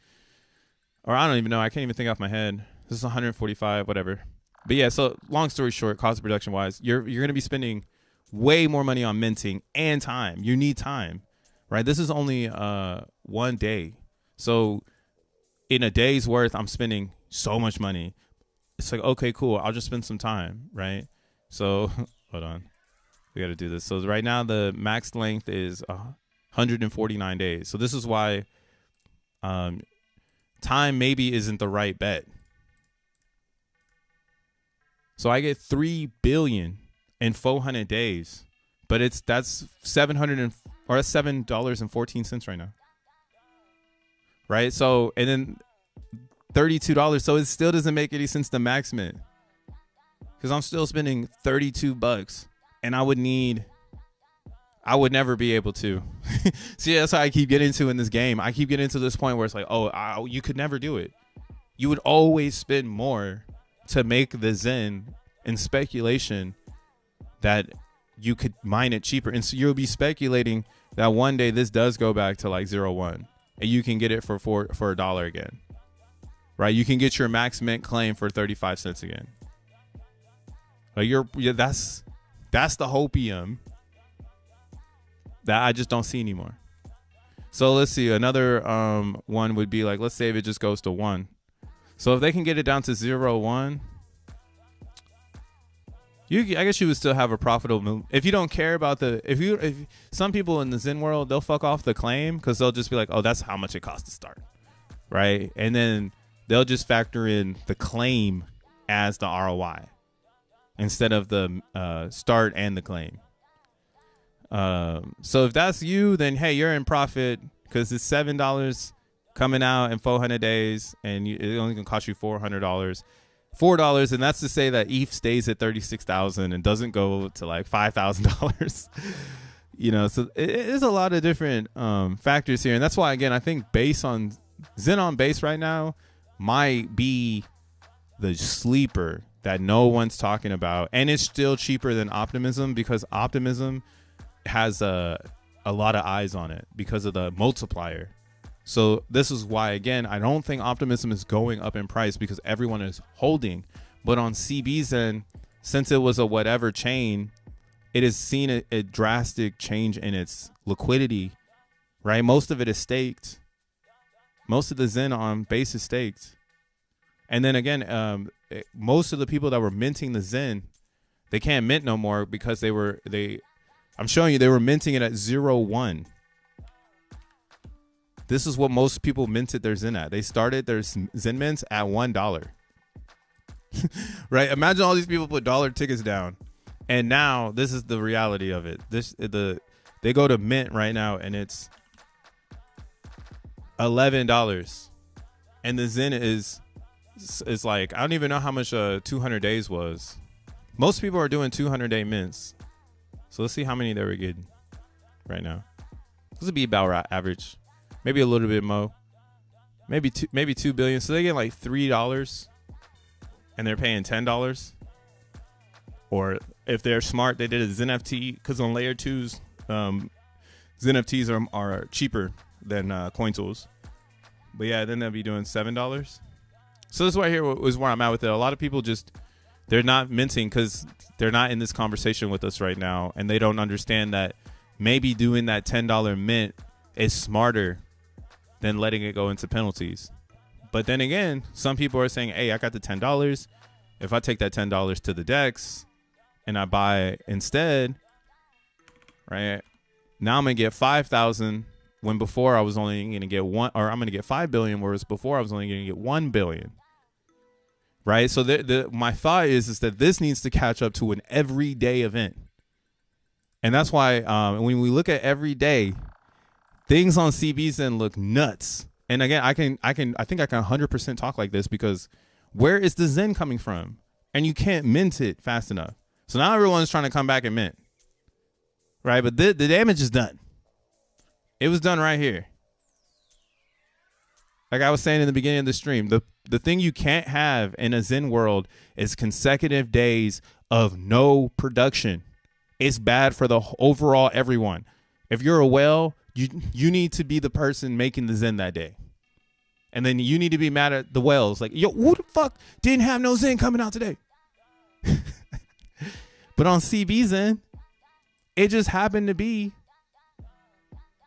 Or I don't even know. I can't even think off my head. This is 145, whatever. But yeah, so long story short, cost of production wise, you're going to be spending way more money on minting and time. You need time, right? This is only 1 day. So in a day's worth, I'm spending so much money. It's like, okay, cool. I'll just spend some time, right? So hold on. We got to do this. So right now, the max length is 149 days. So this is why time maybe isn't the right bet. So I get 3 billion in 400 days, but that's $7.14 right now. Right. So and then $32. So it still doesn't make any sense to max mint because I'm still spending $32 and I would never be able to. See, that's how I keep getting to in this game. I keep getting to this point where it's like, oh, you could never do it. You would always spend more to make the Zen in speculation that you could mine it cheaper. And so you'll be speculating that one day this does go back to like 0.1 and you can get it for $1 again. Right? You can get your max mint claim for 35 cents again. Like that's the hopium that I just don't see anymore. So let's see. Another one would be like, let's say if it just goes to 1. So if they can get it down to 0.1, I guess you would still have a profitable move. If you don't care about if some people in the Zen world, they'll fuck off the claim because they'll just be like, oh, that's how much it costs to start. Right. And then they'll just factor in the claim as the ROI instead of the start and the claim. So if that's you, then hey, you're in profit because it's $7 coming out in 400 days, and it only gonna cost you $400, and that's to say that ETH stays at 36,000 and doesn't go to like $5,000. You know, so it is a lot of different factors here, and that's why again I think Zen on base right now might be the sleeper that no one's talking about, and it's still cheaper than Optimism because Optimism has a lot of eyes on it because of the multiplier. So this is why, again, I don't think Optimism is going up in price because everyone is holding. But on CB Zen, since it was a whatever chain, it has seen a drastic change in its liquidity, right? Most of it is staked. Most of the Zen on base is staked. And then again, most of the people that were minting the Zen, they can't mint no more because I'm showing you, they were minting it at 0.1. This is what most people minted their Zen at. They started their Zen mints at $1. Right? Imagine all these people put dollar tickets down. And now this is the reality of it. They go to mint right now and it's $11. And the Zen is like, I don't even know how much 200 days was. Most people are doing 200-day mints. So let's see how many they were getting right now. This would be about average. Maybe a little bit more. Maybe 2 billion. So they get like $3 and they're paying $10. Or if they're smart, they did a XenFT, because on layer 2s, XenFTs are cheaper than coin tools. But yeah, then they'll be doing $7. So this right here was where I'm at with it. A lot of people they're not minting because they're not in this conversation with us right now, and they don't understand that maybe doing that $10 mint is smarter than letting it go into penalties. But then again, some people are saying, hey, I got the $10. If I take that $10 to the DEX and I buy instead, right, now I'm going to get 5,000 when before I was only going to get one, or I'm going to get 5 billion, whereas before I was only going to get 1 billion. Right. So my thought is that this needs to catch up to an everyday event. And that's why when we look at every day, things on CB Zen look nuts. And again, I think I can 100% talk like this because where is the Zen coming from? And you can't mint it fast enough. So now everyone's trying to come back and mint. Right. But the damage is done. It was done right here. Like I was saying in the beginning of the stream, the thing you can't have in a Zen world is consecutive days of no production. It's bad for the overall everyone. If you're a whale, you need to be the person making the Zen that day. And then you need to be mad at the whales. Like, yo, who the fuck didn't have no Zen coming out today? But on CB Zen, it just happened to be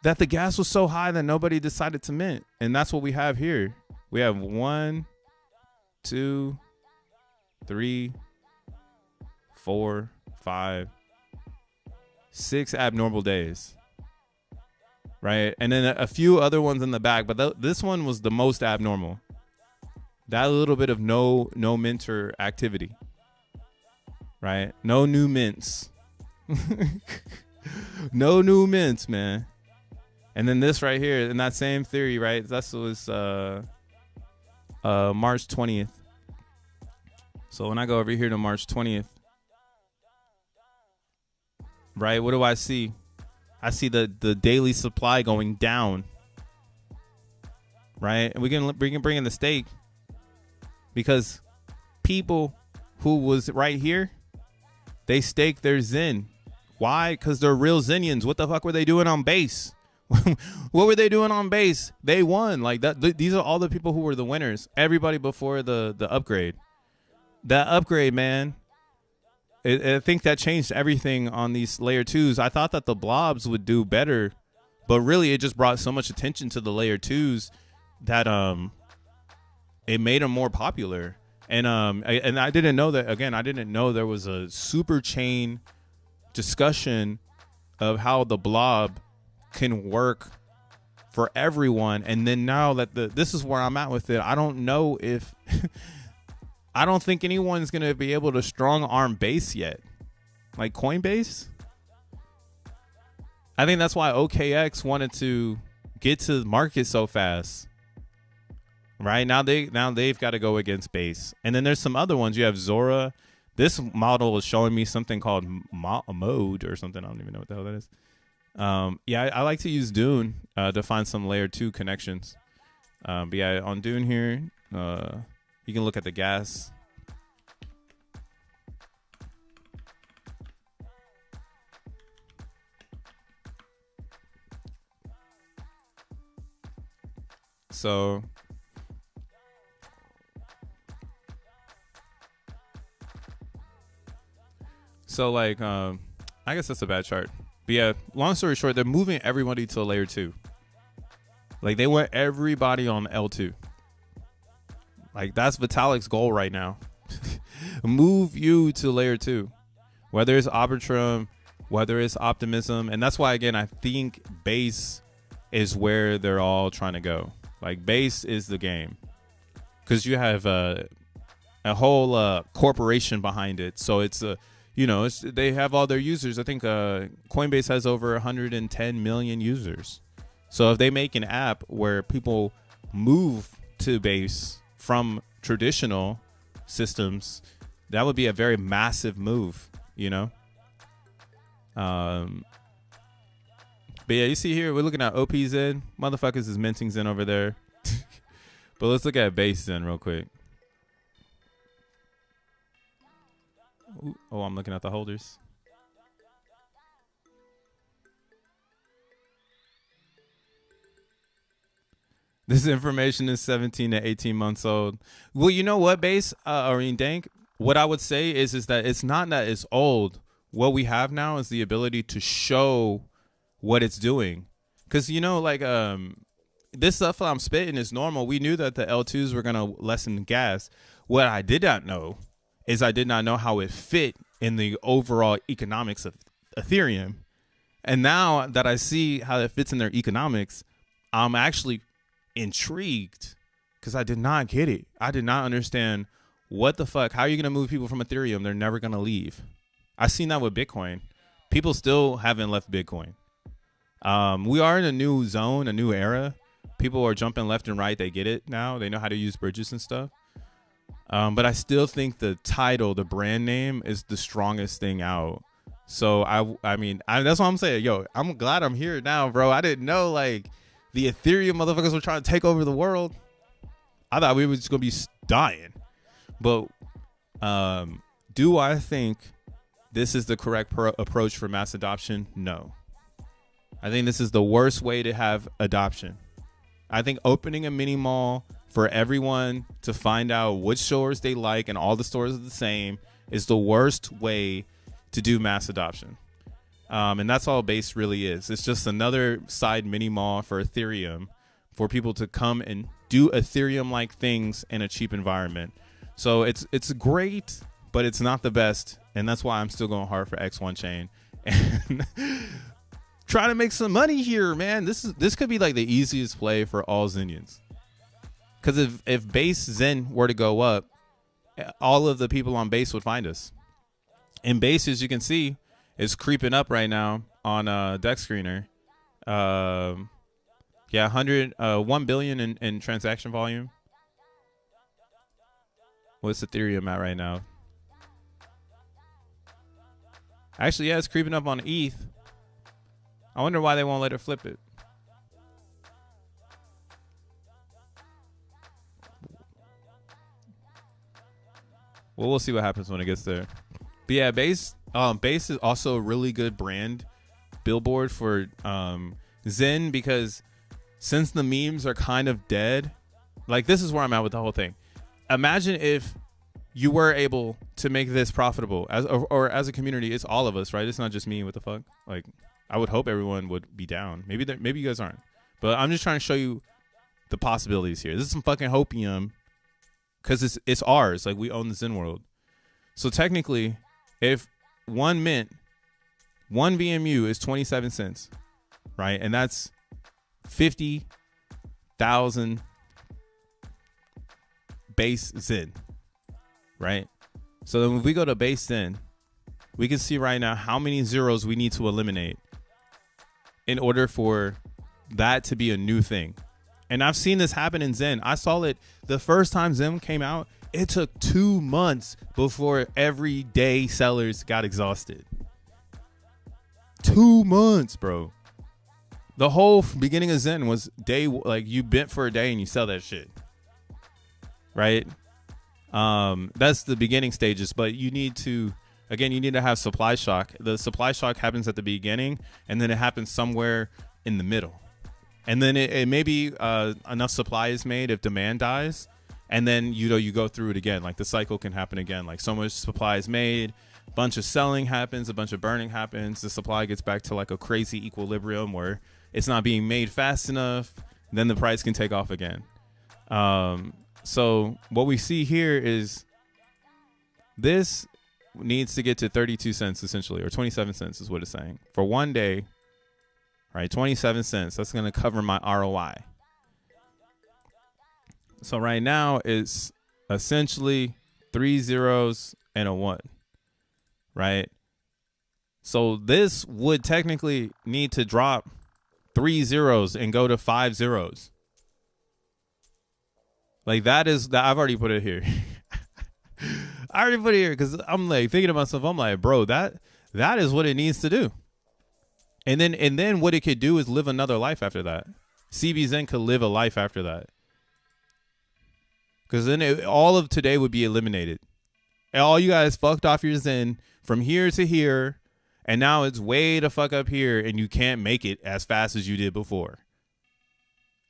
that the gas was so high that nobody decided to mint. And that's what we have here. We have 1, 2, 3, 4, 5, 6 abnormal days. Right. And then a few other ones in the back. But this one was the most abnormal. That little bit of no minter activity. Right. No new mints. No new mints, man. And then this right here, in that same theory, right? That was March 20th. So when I go over here to March 20th, right? What do I see? I see the daily supply going down, right? And we can bring in the stake because people who was right here, they staked their Zen. Why? Because they're real Zenians. What the fuck were they doing on base? What were they doing on base? They won. Like that. These are all the people who were the winners. Everybody before the upgrade. That upgrade, man. I think that changed everything on these layer 2s. I thought that the blobs would do better, but really it just brought so much attention to the layer 2s that it made them more popular. And I didn't know that. Again, I didn't know there was a super chain discussion of how the blob can work for everyone. And then now that this is where I'm at with it, I don't know if I don't think anyone's going to be able to strong arm base yet. Like Coinbase. I think that's why OKX wanted to get to the market so fast. Right? Now they've got to go against base. And then there's some other ones. You have Zora. This model is showing me something called mode or something. I don't even know what the hell that is. Yeah, I like to use Dune to find some layer 2 connections. But yeah, on Dune here, you can look at the gas. So like, I guess that's a bad chart. But yeah, long story short, they're moving everybody to layer 2. Like they want everybody on L2. Like that's Vitalik's goal right now. Move you to layer 2, whether it's Arbitrum, whether it's Optimism. And that's why, again, I think base is where they're all trying to go. Like base is the game, because you have a whole corporation behind it. So it's they have all their users. I think Coinbase has over 110 million users. So if they make an app where people move to base from traditional systems, that would be a very massive move, But yeah, you see here, we're looking at OP Zen. Motherfuckers is minting Zen over there. But let's look at base Zen real quick. Ooh, oh, I'm looking at the holders. This information is 17 to 18 months old. Well, you know what, Base? Dank, what I would say is that it's not that it's old. What we have now is the ability to show what it's doing. Because, this stuff I'm spitting is normal. We knew that the L2s were going to lessen gas. What I did not know is I did not know how it fit in the overall economics of Ethereum. And now that I see how it fits in their economics, I'm actually intrigued, because I did not get it. I did not understand what the fuck. How are you going to move people from Ethereum? They're never going to leave. I've seen that with Bitcoin. People still haven't left Bitcoin. We are in a new zone, a new era. People are jumping left and right. They get it now. They know how to use bridges and stuff. But I still think the title, the brand name, is the strongest thing out. So I mean, that's what I'm saying. Yo, I'm glad I'm here now, bro. I didn't know the Ethereum motherfuckers were trying to take over the world. I thought we were just gonna be dying. But do I think this is the correct approach for mass adoption? No. I think this is the worst way to have adoption. I think opening a mini mall for everyone to find out which stores they like and all the stores are the same is the worst way to do mass adoption. And that's all base really is. It's just another side mini mall for Ethereum for people to come and do Ethereum-like things in a cheap environment. So it's great, but it's not the best. And that's why I'm still going hard for X1 chain and trying to make some money here, man. This could be like the easiest play for all Zenians. Because if base Zen were to go up, all of the people on base would find us. And base, as you can see, is creeping up right now on Dex Screener. 1 billion in transaction volume. What's Ethereum at right now? Actually, yeah, it's creeping up on ETH. I wonder why they won't let her flip it. Well, we'll see what happens when it gets there. But yeah, base is also a really good brand billboard for Zen, because since the memes are kind of dead, like this is where I'm at with the whole thing. Imagine if you were able to make this profitable or as a community. It's all of us, right? It's not just me. What the fuck? Like, I would hope everyone would be down. Maybe you guys aren't, but I'm just trying to show you the possibilities here. This is some fucking hopium, because it's ours. Like, we own the Zen world. So technically, if one VMU is 27 cents, right? And that's 50,000 base Zen, right? So then if we go to base Zen, we can see right now how many zeros we need to eliminate in order for that to be a new thing. And I've seen this happen in Zen. I saw it the first time Zen came out. It took 2 months before everyday sellers got exhausted. 2 months, bro. The whole beginning of Zen was you bent for a day and you sell that shit, right? That's the beginning stages, but you need to have supply shock. The supply shock happens at the beginning, and then it happens somewhere in the middle. And then it may be enough supply is made if demand dies. And then, you go through it again. Like, the cycle can happen again. Like, so much supply is made, a bunch of selling happens, a bunch of burning happens. The supply gets back to like a crazy equilibrium where it's not being made fast enough. then the price can take off again. So what we see here is this needs to get to 32 cents essentially, or 27 cents is what it's saying for one day, right? 27 cents. That's going to cover my ROI. So right now it's essentially 3 zeros and a 1, right? So this would technically need to drop 3 zeros and go to 5 zeros. Like that is that. I've already put it here. I already put it here because I'm like thinking to myself, I'm like, bro, that is what it needs to do. And then what it could do is live another life after that. CB Zen could live a life after that. Because then all of today would be eliminated. And all you guys fucked off your Zen from here to here. And now it's way the fuck up here. And you can't make it as fast as you did before.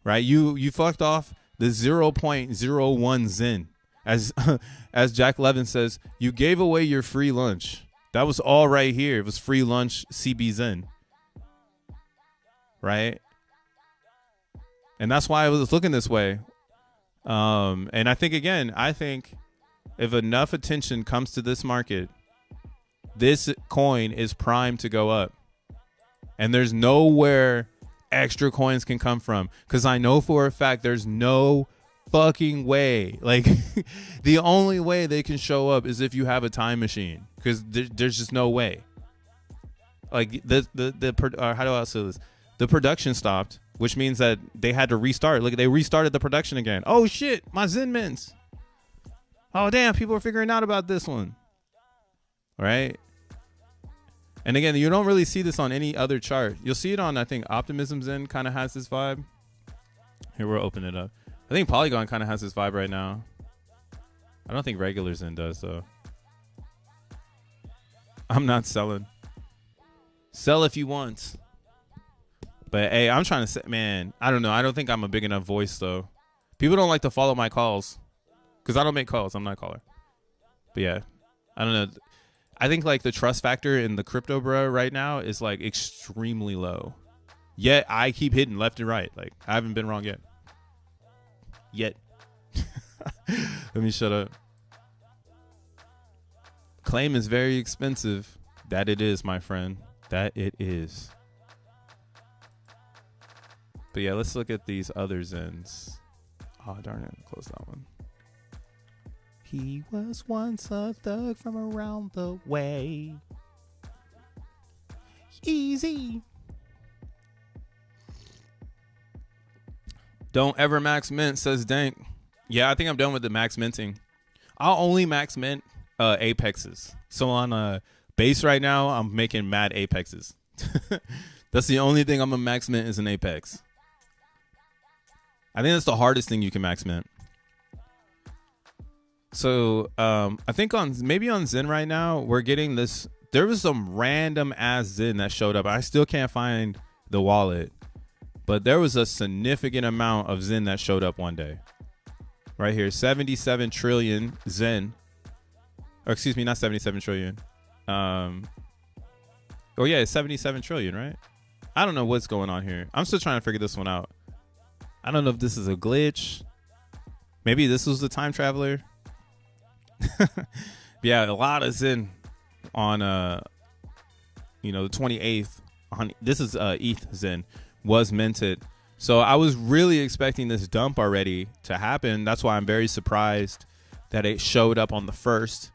Right? You fucked off the 0.01 Zen. As Jack Levin says, you gave away your free lunch. That was all right here. It was free lunch CB Zen. Right? And that's why I was looking this way. And I think if enough attention comes to this market, this coin is primed to go up. And there's nowhere extra coins can come from. Because I know for a fact there's no fucking way. Like, the only way they can show up is if you have a time machine. Because there's just no way. Like, how do I say this? The production stopped, which means that they had to restart. Look, they restarted the production again. Oh, shit, my Zen mints. Oh, damn, people are figuring out about this one. Right? And again, you don't really see this on any other chart. You'll see it on, I think, Optimism Zen kind of has this vibe. Here, we'll open it up. I think Polygon kind of has this vibe right now. I don't think regular Zen does, though. I'm not selling. Sell if you want. But, hey, I'm trying to say, man, I don't know. I don't think I'm a big enough voice, though. People don't like to follow my calls. Because I don't make calls. I'm not a caller. But, yeah. I don't know. I think, like, the trust factor in the crypto bro right now is, like, extremely low. Yet, I keep hitting left and right. Like, I haven't been wrong yet. Let me shut up. Claim is very expensive. That it is, my friend. That it is. But yeah, let's look at these other Zens. Oh, darn it. Close that one. He was once a thug from around the way. Easy. Don't ever max mint, says Dank. Yeah, I think I'm done with the max minting. I'll only max mint apexes. So on base right now, I'm making mad apexes. That's the only thing I'm gonna max mint is an apex. I think that's the hardest thing you can max mint. So I think maybe on Zen right now, we're getting this. There was some random ass Zen that showed up. I still can't find the wallet, but there was a significant amount of Zen that showed up one day. Right here, 77 trillion Zen. Or excuse me, not 77 trillion. Oh yeah, it's 77 trillion, right? I don't know what's going on here. I'm still trying to figure this one out. I don't know if this is a glitch. Maybe this was the time traveler. Yeah, a lot of Zen on the 28th. This is ETH Zen was minted. So I was really expecting this dump already to happen. That's why I'm very surprised that it showed up on the 1st.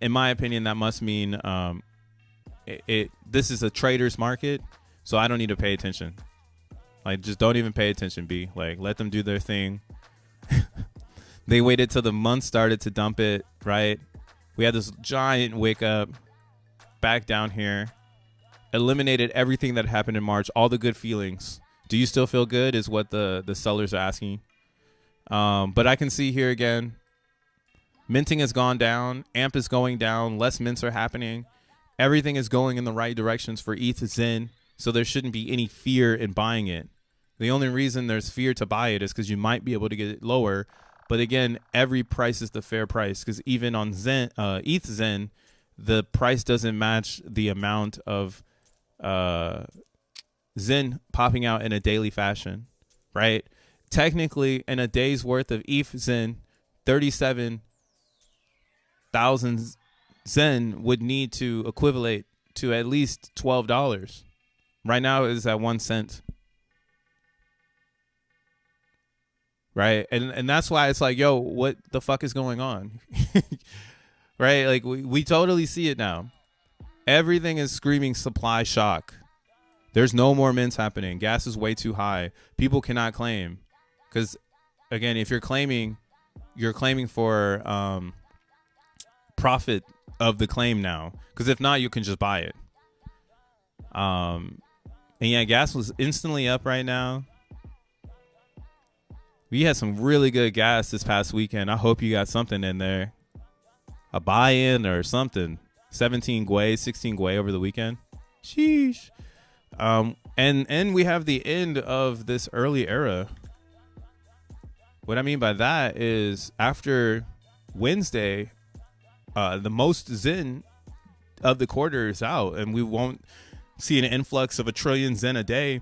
In my opinion, that must mean this is a trader's market, so I don't need to pay attention. Like, just don't even pay attention, B. Like, let them do their thing. They waited till the month started to dump it, right? We had this giant wake up back down here. Eliminated everything that happened in March, all the good feelings. Do you still feel good is what the sellers are asking. But I can see here again, minting has gone down. AMP is going down. Less mints are happening. Everything is going in the right directions for ETH Zen. So there shouldn't be any fear in buying it. The only reason there's fear to buy it is because you might be able to get it lower. But again, every price is the fair price, because even on ETH Zen, the price doesn't match the amount of Zen popping out in a daily fashion, right? technically in a day's worth of ETH Zen, 37,000 Zen would need to equivalent to at least $12. Right now it is at 1 cent. Right. And that's why it's like, yo, what the fuck is going on? Right. Like we totally see it now. Everything is screaming supply shock. There's no more mints happening. Gas is way too high. People cannot claim. Because, again, if you're claiming for profit of the claim now. Because if not, you can just buy it. And yeah, gas was instantly up right now. We had some really good gas this past weekend. I hope you got something in there. A buy-in or something. 17 Gwei, 16 Gwei over the weekend. Sheesh. And we have the end of this early era. What I mean by that is after Wednesday, the most Zen of the quarter is out, and we won't see an influx of 1 trillion Zen a day.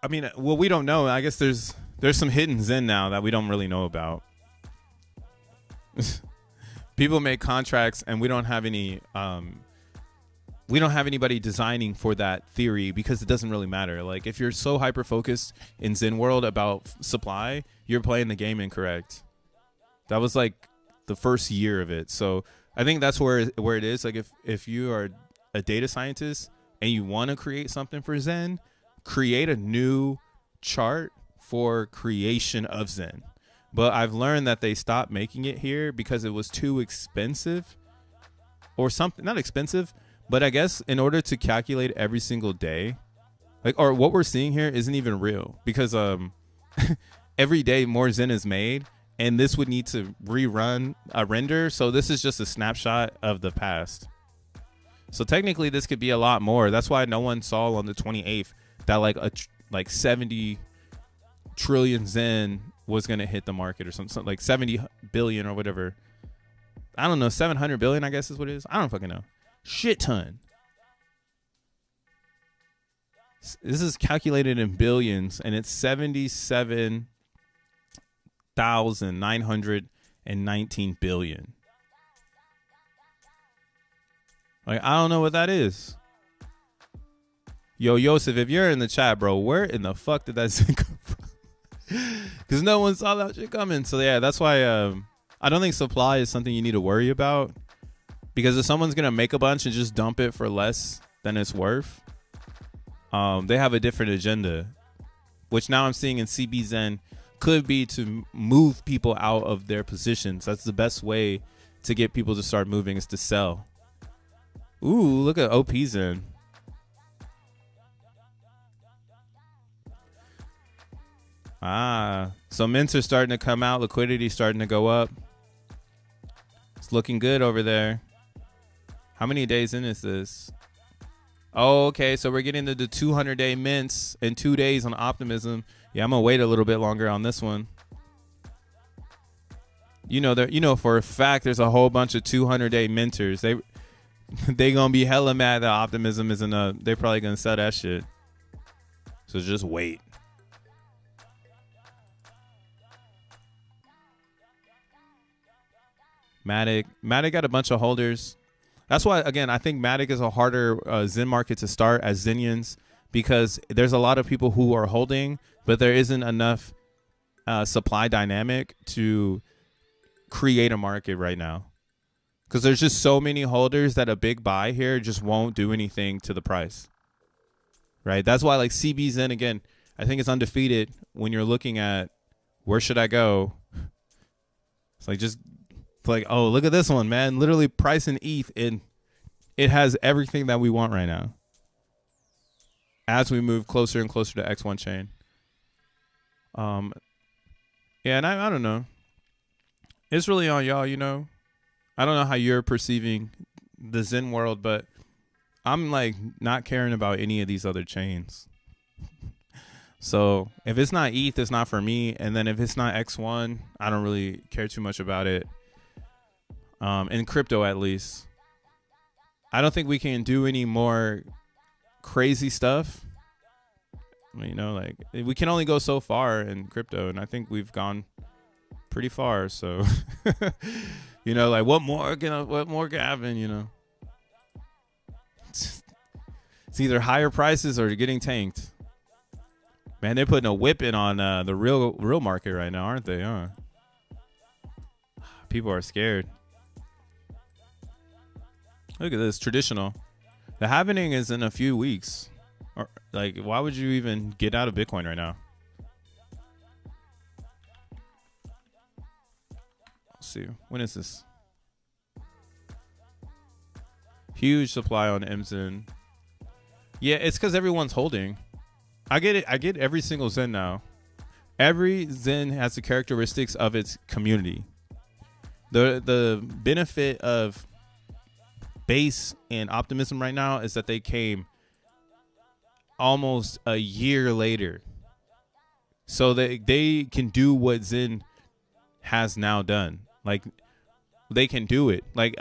I mean, well, we don't know. I guess there's some hidden Zen now that we don't really know about. People make contracts, and we don't have any. We don't have anybody designing for that theory because it doesn't really matter. Like if you're so hyper focused in Zen world about supply, you're playing the game incorrect. That was like the first year of it. So I think that's where it is. Like if you are a data scientist and you want to create something for Zen, create a new chart for creation of Zen. But I've learned that they stopped making it here because it was too expensive or something. Not expensive, but I guess in order to calculate every single day, or what we're seeing here isn't even real because every day more Zen is made, and this would need to rerun a render. So this is just a snapshot of the past. So technically this could be a lot more. That's why no one saw on the 28th that like 70 trillion Zen was going to hit the market or something like 70 billion or whatever. I don't know. 700 billion, I guess is what it is. I don't fucking know. Shit ton. This is calculated in billions, and it's 77,919 billion. Like, I don't know what that is. Yo, Yosef, if you're in the chat, bro, where in the fuck did that Zen come from? Because no one saw that shit coming. So yeah, that's why I don't think supply is something you need to worry about. Because if someone's gonna make a bunch and just dump it for less than it's worth, they have a different agenda, which now I'm seeing in CB Zen could be to move people out of their positions. That's the best way to get people to start moving is to sell. Ooh, look at OP Zen. So mints are starting to come out. Liquidity starting to go up. It's looking good over there. How many days in is this? Oh, okay. So we're getting to the 200-day mints in 2 days on Optimism. Yeah, I'm gonna wait a little bit longer on this one. You know for a fact there's a whole bunch of 200-day minters. They gonna be hella mad that Optimism isn't they're probably gonna sell that shit. So just wait. Matic got a bunch of holders. That's why, again, I think Matic is a harder Zen market to start as Zenians because there's a lot of people who are holding, but there isn't enough supply dynamic to create a market right now. Because there's just so many holders that a big buy here just won't do anything to the price. Right? That's why like CB Zen, again, I think it's undefeated when you're looking at where should I go? It's like just... like, oh, look at this one, man. Literally price in ETH, and it has everything that we want right now as we move closer and closer to X1 chain. Yeah, and I don't know. It's really on y'all, you know. I don't know how you're perceiving the Zen world, but I'm like not caring about any of these other chains. So if it's not ETH, it's not for me. And then if it's not X1, I don't really care too much about it. In crypto, at least, I don't think we can do any more crazy stuff. You know, like we can only go so far in crypto, and I think we've gone pretty far. So, you know, like what more can happen? You know, it's either higher prices or getting tanked. Man, they're putting a whipping on the real market right now, aren't they? Huh? People are scared. Look at this traditional. The halving is in a few weeks. Or like, why would you even get out of Bitcoin right now? Let's see. When is this? Huge supply on Zen. Yeah, it's because everyone's holding. I get it. I get every single Zen now. Every Zen has the characteristics of its community. The benefit of Base and Optimism right now is that they came almost a year later, so they can do what Zen has now done. Like they can do it. Like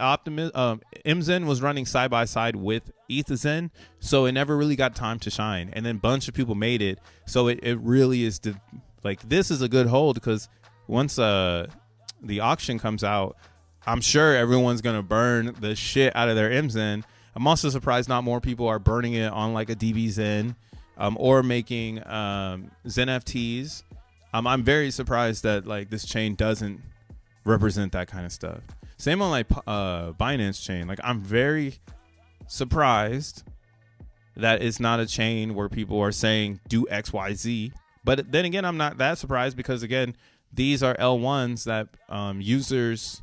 Zen was running side by side with Zen, so it never really got time to shine. And then a bunch of people made it, so it really is like this is a good hold, because once the auction comes out, I'm sure everyone's gonna burn the shit out of their Zen. I'm also surprised not more people are burning it on like a CB Zen, or making xeNFTs. I'm very surprised that like this chain doesn't represent that kind of stuff. Same on like Binance chain. Like I'm very surprised that it's not a chain where people are saying do XYZ. But then again, I'm not that surprised, because again, these are L1s that users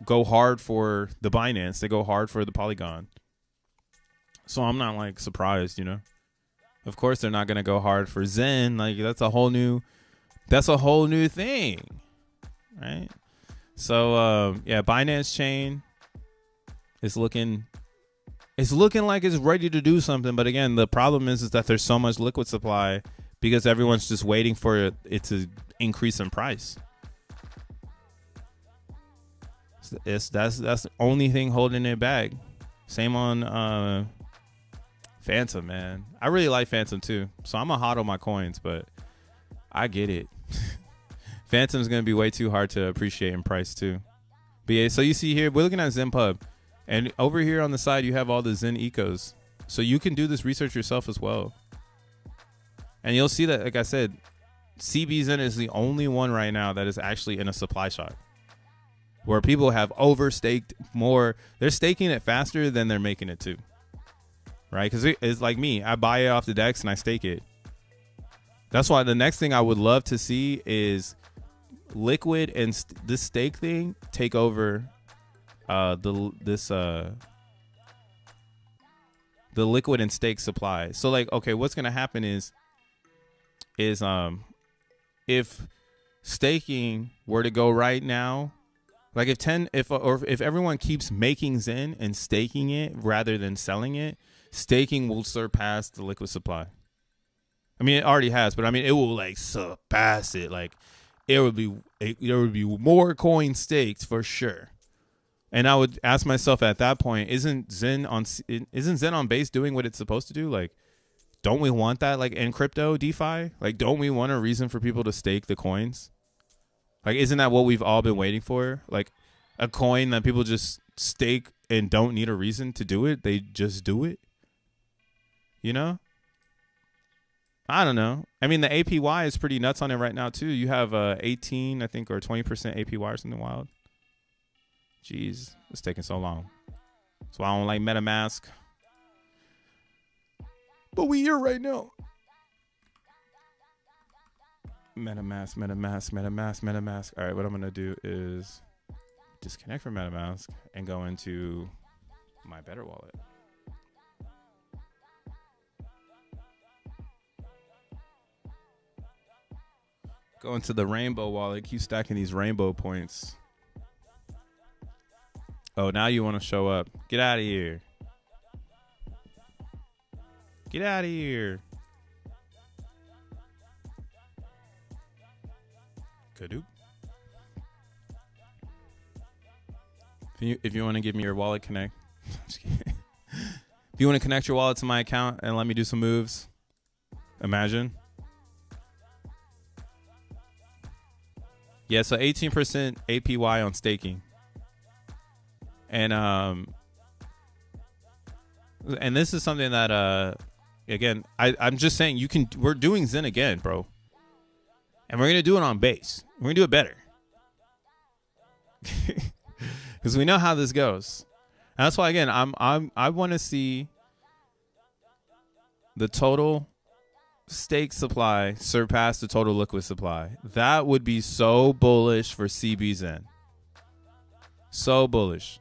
go hard for the Binance. They go hard for the Polygon. So I'm not like surprised, you know. Of course they're not gonna go hard for Zen. Like that's a whole new thing, right? So yeah, Binance chain is looking like it's ready to do something. But again, the problem is that there's so much liquid supply because everyone's just waiting for it to increase in price. That's the only thing holding it back. Same on Phantom, man. I really like Phantom too, so I'm a hot on my coins, but I get it. Phantom's gonna be way too hard to appreciate in price too. But yeah, so you see here, we're looking at ZenPub, and over here on the side you have all the Zen ecos, so you can do this research yourself as well. And you'll see that, like I said, CB Zen is the only one right now that is actually in a supply shock, where people have overstaked more. They're staking it faster than they're making it too. Right? Because it's like me. I buy it off the DEX and I stake it. That's why the next thing I would love to see is liquid and this stake thing take over the liquid and stake supply. So like, okay, what's gonna happen is if staking were to go right now, like if everyone keeps making Zen and staking it rather than selling it, staking will surpass the liquid supply. I mean, it already has, but I mean, it will like surpass it. Like there would be more coins staked for sure. And I would ask myself at that point, isn't Zen on Base doing what it's supposed to do? Like, don't we want that? Like in crypto DeFi, like, don't we want a reason for people to stake the coins? Like, isn't that what we've all been waiting for? Like a coin that people just stake and don't need a reason to do it. They just do it. You know? I don't know. I mean, the APY is pretty nuts on it right now too. You have 18, I think, or 20% APY or something wild. Jeez, it's taking so long. So I don't like MetaMask. But we here right now. MetaMask. All right, what I'm gonna do is disconnect from MetaMask and go into my Better wallet. Go into the Rainbow wallet. Keep stacking these Rainbow points. Oh, now you want to show up. Get out of here. Get out of here. Kadoop. If you want to give me your wallet connect. If you want to connect your wallet to my account and let me do some moves, imagine. Yeah, so 18% APY on staking. And this is something that again, I'm just saying we're doing Zen again, bro. And we're gonna do it on base. We're gonna do it better. Because we know how this goes. And that's why again I want to see the total stake supply surpass the total liquid supply. That would be so bullish for CB Zen. So bullish.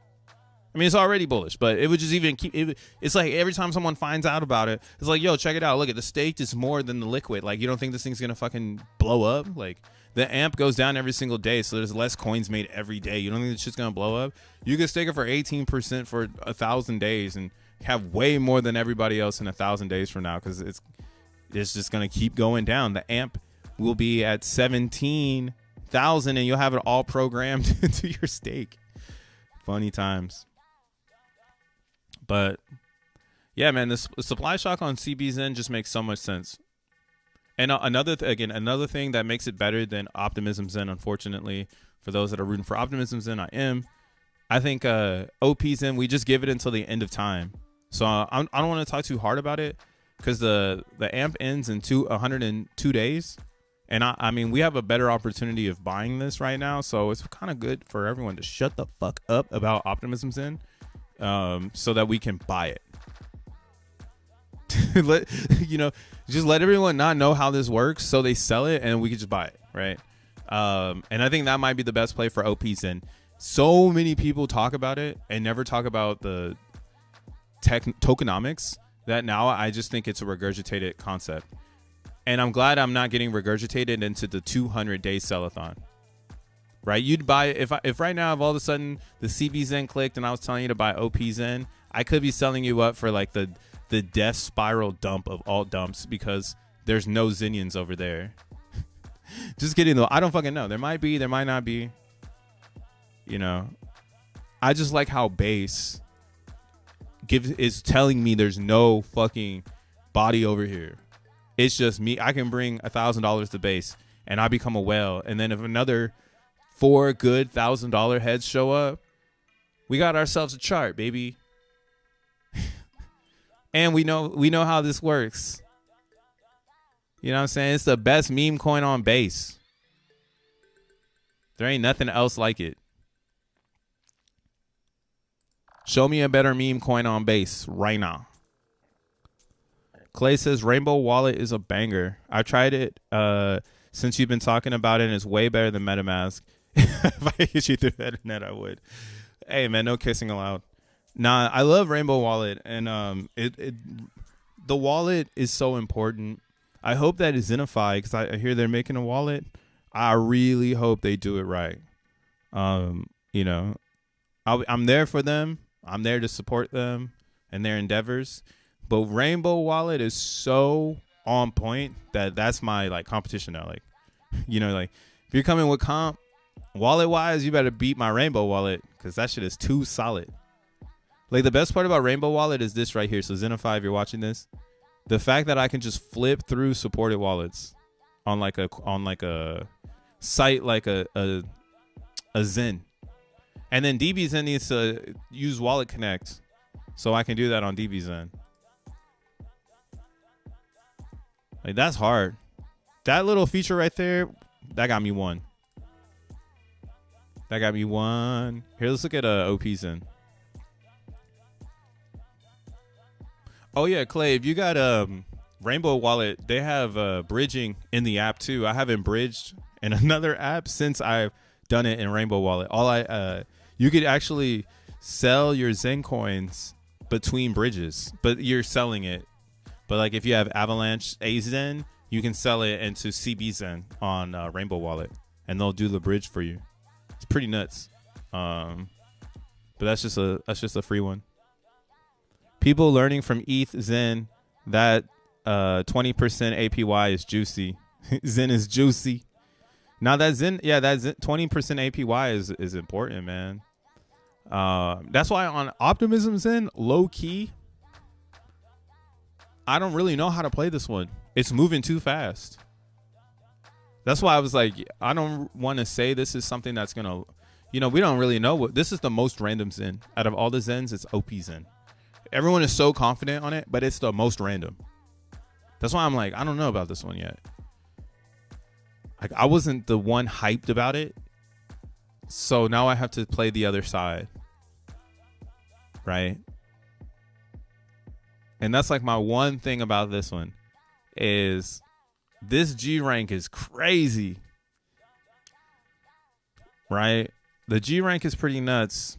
I mean, it's already bullish, but it would just even keep it. It's like every time someone finds out about it, it's like, yo, check it out. Look at the stake is more than the liquid. Like, you don't think this thing's going to fucking blow up? Like, the AMP goes down every single day, so there's less coins made every day. You don't think this shit's going to blow up? You can stake it for 18% for 1,000 days and have way more than everybody else in 1,000 days from now, because it's just going to keep going down. The AMP will be at 17,000 and you'll have it all programmed into your stake. Funny times. But yeah, man, this supply shock on CB Zen just makes so much sense. And another thing that makes it better than Optimism Zen, unfortunately, for those that are rooting for Optimism Zen, I think OP Zen, we just give it until the end of time. So I don't want to talk too hard about it, because the AMP ends in 102 days. And I mean, we have a better opportunity of buying this right now. So it's kind of good for everyone to shut the fuck up about Optimism Zen, so that we can buy it. Just let everyone not know how this works, so they sell it and we can just buy it, right? And I think that might be the best play for OP Zen. So many people talk about it and never talk about the tokenomics, that now I just think it's a regurgitated concept. And I'm glad I'm not getting regurgitated into the 200-day sellathon. Right? You'd buy it if right now, if all of a sudden the CB Zen clicked and I was telling you to buy OP Zen, I could be selling you up for like the death spiral dump of all dumps, because there's no Zenians over there. Just kidding though. I don't fucking know. There might be, there might not be. I just like how base is telling me there's no fucking body over here. It's just me. I can bring $1,000 to base and I become a whale. And then if another 4 good $1,000 heads show up, we got ourselves a chart, baby. And we know how this works. You know what I'm saying? It's the best meme coin on base. There ain't nothing else like it. Show me a better meme coin on base right now. Clay says Rainbow Wallet is a banger. I tried it since you've been talking about it, and it's way better than MetaMask. If I hit you through the internet, I would. Hey, man, no kissing allowed. Nah, I love Rainbow Wallet, and the wallet is so important. I hope that is Xenify, because I hear they're making a wallet. I really hope they do it right. I'm there for them. I'm there to support them and their endeavors. But Rainbow Wallet is so on point that's my like competition now. Like, like if you're coming with comp wallet wise, you better beat my Rainbow Wallet, because that shit is too solid. Like, the best part about Rainbow Wallet is this right here. So Xenify, if you're watching this, the fact that I can just flip through supported wallets on like a site like a Zen, and then DB Zen needs to use Wallet Connect, so I can do that on DB Zen. Like, that's hard. That little feature right there, that got me one. That got me one. Here, let's look at OP Zen. Oh yeah, Clay, if you got Rainbow Wallet, they have bridging in the app too. I haven't bridged in another app since I've done it in Rainbow Wallet. You could actually sell your Zen coins between bridges, but you're selling it. But like if you have Avalanche A Zen, you can sell it into CB Zen on Rainbow Wallet, and they'll do the bridge for you. It's pretty nuts. But that's just a free one. People learning from ETH Zen that 20% APY is juicy. Zen is juicy. Now that Zen, yeah, that Zen, 20% APY is important, man. That's why on Optimism Zen, low key, I don't really know how to play this one. It's moving too fast. That's why I was like, I don't want to say this is something that's going to, we don't really know what this is. The most random Zen out of all the Zens. It's OP Zen. Everyone is so confident on it, but it's the most random. That's why I'm like, I don't know about this one yet. Like, I wasn't the one hyped about it. So now I have to play the other side. Right? And that's like my one thing about this one is this G rank is crazy. Right? The G rank is pretty nuts.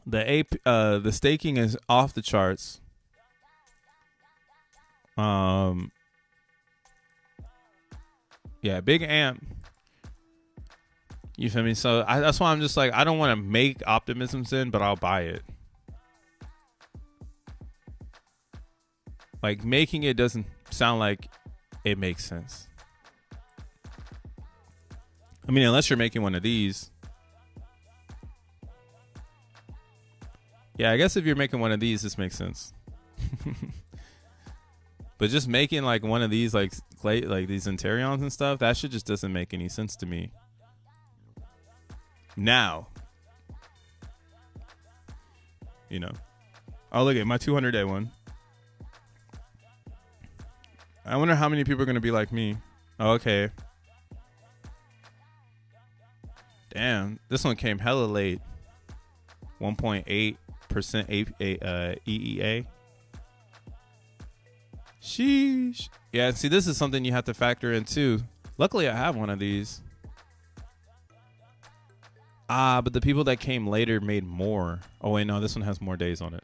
The staking is off the charts. Yeah, big amp. You feel me? So that's why I'm just like, I don't want to make Optimism Zen, but I'll buy it. Like, making it doesn't sound like it makes sense. I mean, unless you're making one of these. Yeah, I guess if you're making one of these, this makes sense. But just making like one of these, like these Interions and stuff, that shit just doesn't make any sense to me. Now, oh, look at my 200-day one. I wonder how many people are going to be like me. Oh, okay. Damn, this one came hella late. 1.8% EEA. Sheesh. Yeah, see, this is something you have to factor in too. Luckily, I have one of these. But the people that came later made more. Oh, wait, no, this one has more days on it.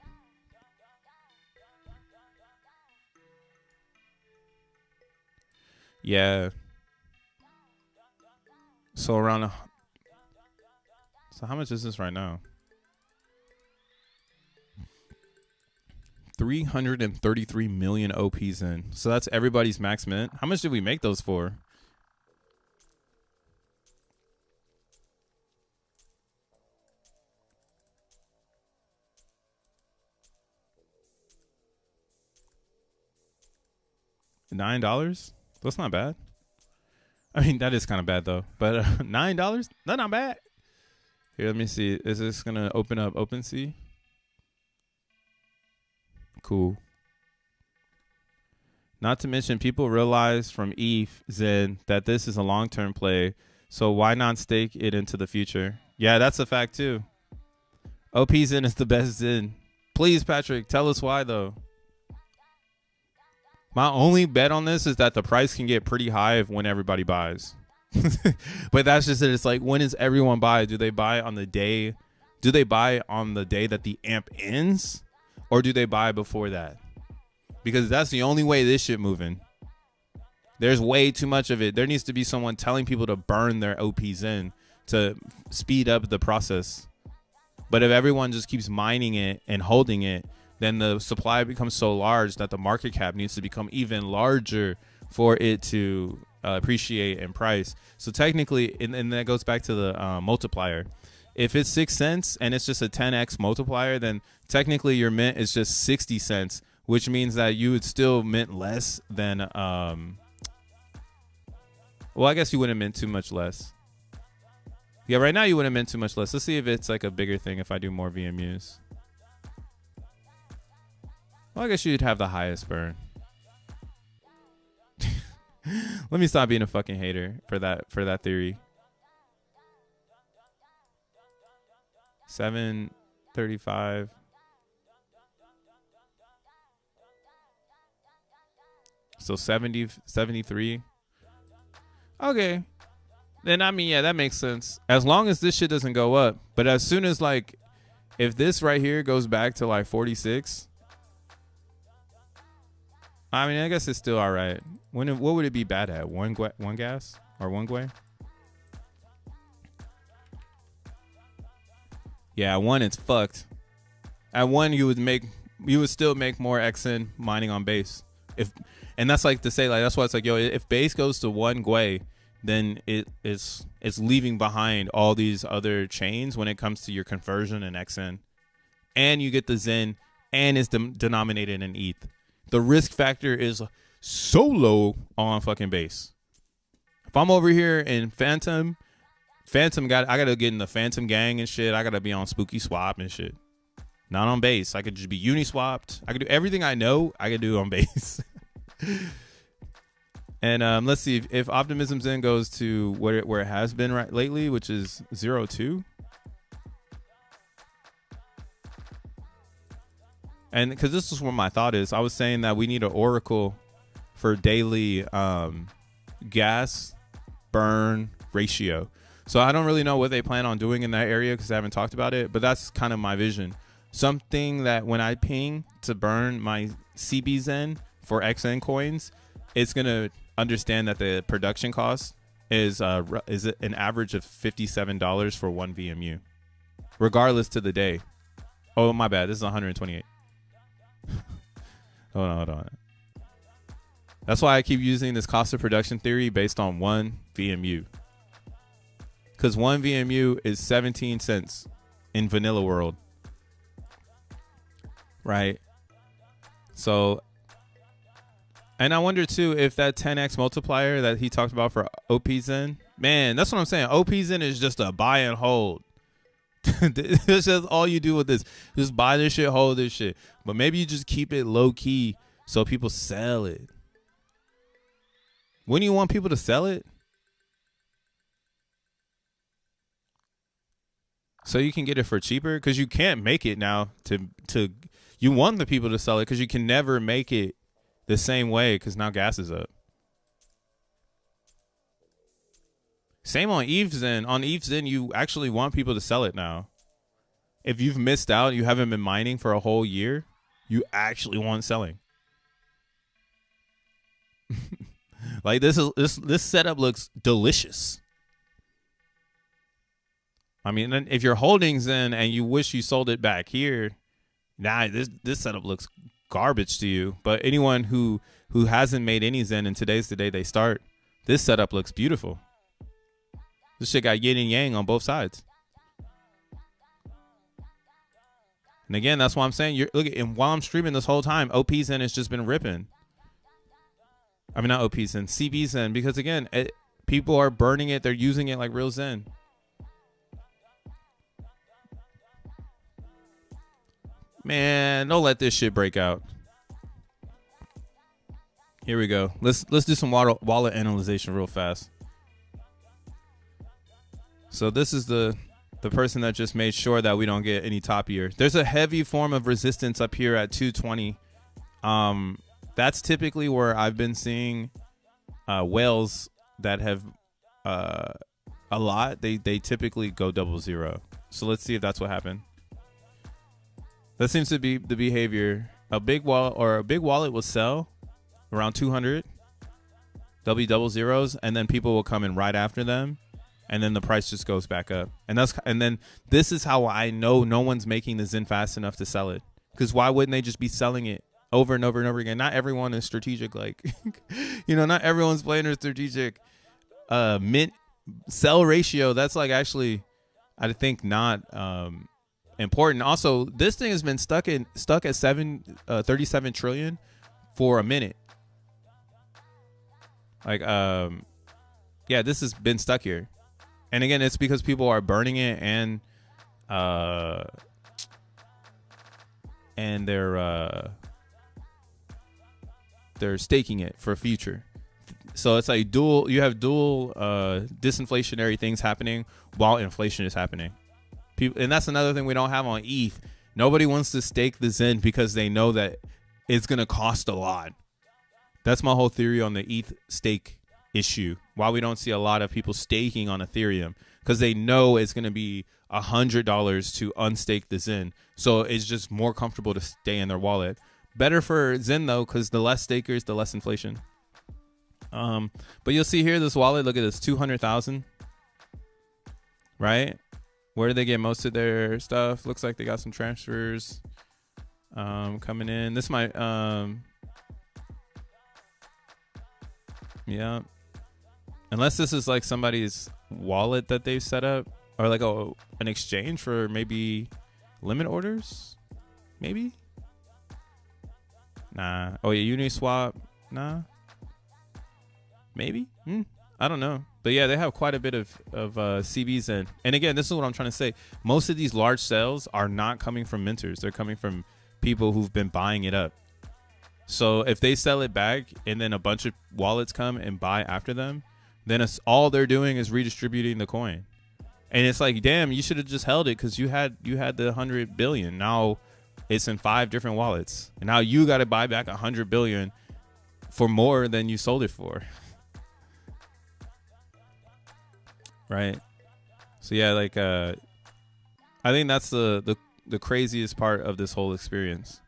Yeah. So around... So how much is this right now? 333 million OPs in. So that's everybody's max mint. How much did we make those for? $9? That's not bad. I mean, that is kind of bad though. But $9? That's not bad. Here, let me see. Is this going to open up OpenSea? Cool. Not to mention, people realize from ETH Zen that this is a long-term play, so why not stake it into the future? Yeah, that's a fact too. OP Zen is the best Zen. Please, Patrick, tell us why though. My only bet on this is that the price can get pretty high when everybody buys. But that's just it. It's like, when does everyone buy? Do they buy on the day? Do they buy on the day that the AMP ends? Or do they buy before that? Because that's the only way this shit moving. There's way too much of it. There needs to be someone telling people to burn their OPs in to speed up the process. But if everyone just keeps mining it and holding it, then the supply becomes so large that the market cap needs to become even larger for it to appreciate in price. So technically, and that goes back to the multiplier. If it's 6 cents and it's just a 10x multiplier, then technically your mint is just 60 cents, which means that you would still mint less than, well, I guess you wouldn't mint too much less. Yeah, right now you wouldn't mint too much less. Let's see if it's like a bigger thing if I do more VMUs. Well, I guess you'd have the highest burn. Let me stop being a fucking hater for that theory. 735. So 70, 73. Okay. Then, I mean, yeah, that makes sense. As long as this shit doesn't go up. But as soon as, like, if this right here goes back to, like, 46, I mean, I guess it's still all right. What would it be bad at? One gas or one guay? Yeah, at one it's fucked. At one you would still make more XN mining on base. And that's like to say, like, that's why it's like, yo, if base goes to one guay, then it's leaving behind all these other chains when it comes to your conversion and XN. And you get the Zen and it's denominated in ETH. The risk factor is so low on fucking base. If I'm over here in Phantom I gotta get in the Phantom gang and shit. I gotta be on Spooky Swap and shit. Not on base. I could just be Uniswapped. I could do everything I know. I could do on base. And let's see if Optimism Zen goes to where it has been right lately, which is 0.2. And because this is where my thought is, I was saying that we need an oracle for daily gas burn ratio. So I don't really know what they plan on doing in that area because I haven't talked about it, but that's kind of my vision. Something that when I ping to burn my CB Zen for XN coins, it's going to understand that the production cost is an average of $57 for 1 VMU, regardless to the day. Oh, my bad. This is 128. Hold on. That's why I keep using this cost of production theory based on 1 VMU. Because 1 VMU is 17 cents in vanilla world. Right? So, and I wonder too if that 10x multiplier that he talked about for P.o.P Zen, man, that's what I'm saying. P.o.P Zen is just a buy and hold. That's just all you do with this. Just buy this shit, hold this shit. But maybe you just keep it low key so people sell it. When do you want people to sell it? So you can get it for cheaper? Because you can't make it now to you want the people to sell it because you can never make it the same way because now gas is up. Same on Zen. On Zen, you actually want people to sell it now. If you've missed out, you haven't been mining for a whole year, you actually want selling. Like this setup looks delicious. I mean, if you're holding Zen and you wish you sold it back here, nah, this setup looks garbage to you. But anyone who hasn't made any Zen and today's the day they start, this setup looks beautiful. This shit got yin and yang on both sides. And again, that's why I'm saying, and while I'm streaming this whole time, P.o.P Zen has just been ripping. I mean, not P.o.P Zen, CB Zen, because again, people are burning it. They're using it like real Zen. Man, don't let this shit break out. Here we go. Let's do some wallet analyzation real fast. So this is the person that just made sure that we don't get any top year. There's a heavy form of resistance up here at 220. That's typically where I've been seeing whales that have a lot. They typically go 00. So let's see if that's what happened. That seems to be the behavior. A big wallet will sell around 200. There'll be 00s, and then people will come in right after them, and then the price just goes back up. And then this is how I know no one's making the Zen fast enough to sell it. Because why wouldn't they just be selling it over and over and over again? Not everyone is strategic. Like, not everyone's playing a strategic mint sell ratio. That's like actually, I think, not important. Also, this thing has been stuck at 37 trillion for a minute. Like, yeah, this has been stuck here. And again, it's because people are burning it and they're staking it for future. So it's like you have dual disinflationary things happening while inflation is happening. And that's another thing we don't have on ETH. Nobody wants to stake the Zen because they know that it's going to cost a lot. That's my whole theory on the ETH stake issue. Why we don't see a lot of people staking on Ethereum, because they know it's going to be $100 to unstake the Zen. So it's just more comfortable to stay in their wallet. Better for Zen though, because the less stakers, the less inflation. But you'll see here, this wallet, look at this, 200,000, right? Where do they get most of their stuff? Looks like they got some transfers coming in. This might, yeah. Unless this is like somebody's wallet that they've set up, or like an exchange for maybe limit orders, maybe. Nah. Oh yeah, Uniswap. Nah. Maybe. I I don't know. But yeah, they have quite a bit of CB Zen. And again, this is what I'm trying to say. Most of these large sales are not coming from minters. They're coming from people who've been buying it up. So if they sell it back and then a bunch of wallets come and buy after them, then it's all they're doing is redistributing the coin. And it's like, damn, you should have just held it because you had the 100 billion. Now it's in 5 different wallets. And now you got to buy back 100 billion for more than you sold it for. Right. So yeah, like I think that's the craziest part of this whole experience.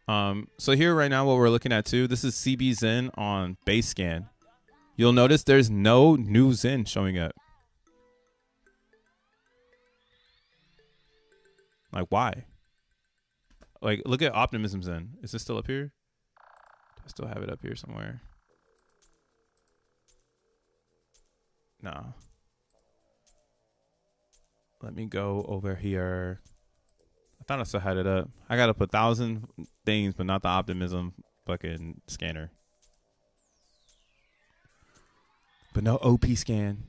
So here right now, what we're looking at too, this is CB Zen on base scan. You'll notice there's no new Zen showing up. Like, why? Like, look at Optimism Zen. Is this still up here? Do I still have it up here somewhere? No. Let me go over here. I thought I still had it up. I got up 1,000 things, but not the Optimism fucking scanner. But no OP scan.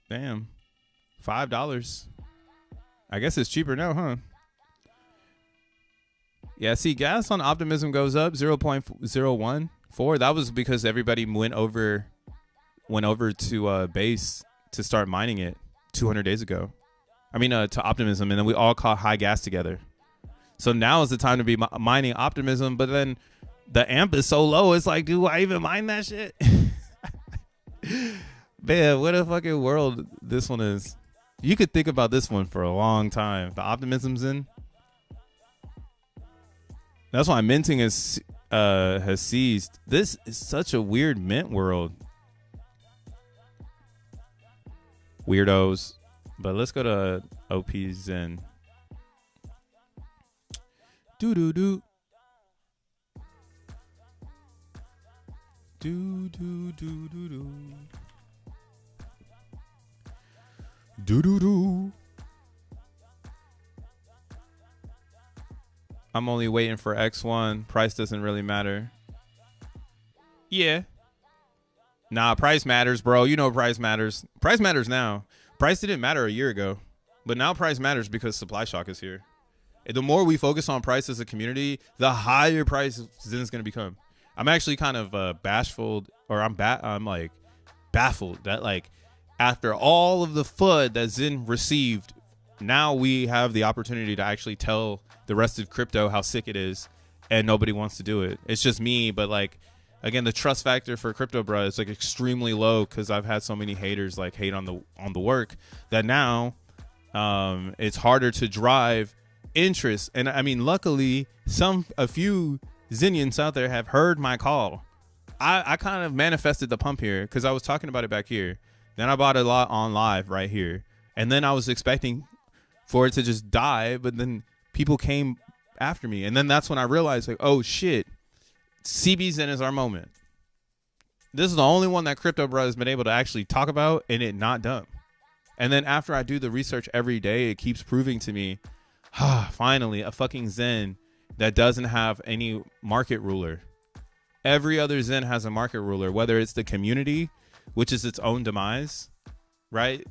Damn. $5. I guess it's cheaper now, huh? Yeah, see, gas on Optimism goes up 0.014. That was because everybody went over to base to start mining it 200 days ago. I mean, to Optimism, and then we all caught high gas together. So now is the time to be mining Optimism, but then the amp is so low, it's like, do I even mine that shit? Man, what a fucking world this one is. You could think about this one for a long time. The Optimism Zen. That's why minting has ceased. This is such a weird mint world. Weirdos. But let's go to OP Zen. Do do do. Do do do do do. Do do do. I'm only waiting for X1. Price doesn't really matter. Yeah. Nah, price matters, bro. You know price matters. Price matters now. Price didn't matter a year ago. But now price matters because supply shock is here. And the more we focus on price as a community, the higher price Zen is going to become. I'm actually kind of bashful, or I'm like baffled that like after all of the FUD that Zen received, now we have the opportunity to actually tell the rest of crypto how sick it is, and nobody wants to do it. It's just me, but like, again, the trust factor for crypto, bro, is like extremely low because I've had so many haters like hate on the work that now it's harder to drive interest. And I mean, luckily, a few Zenians out there have heard my call. I kind of manifested the pump here because I was talking about it back here. Then I bought a lot on live right here, and then I was expecting for it to just die, but then people came after me, and then that's when I realized, like, oh shit, CB Zen is our moment. This is the only one that Crypto Bro has been able to actually talk about and it not dump. And then after I do the research every day, it keeps proving to me, finally, a fucking Zen that doesn't have any market ruler. Every other Zen has a market ruler, whether it's the community, which is its own demise, right?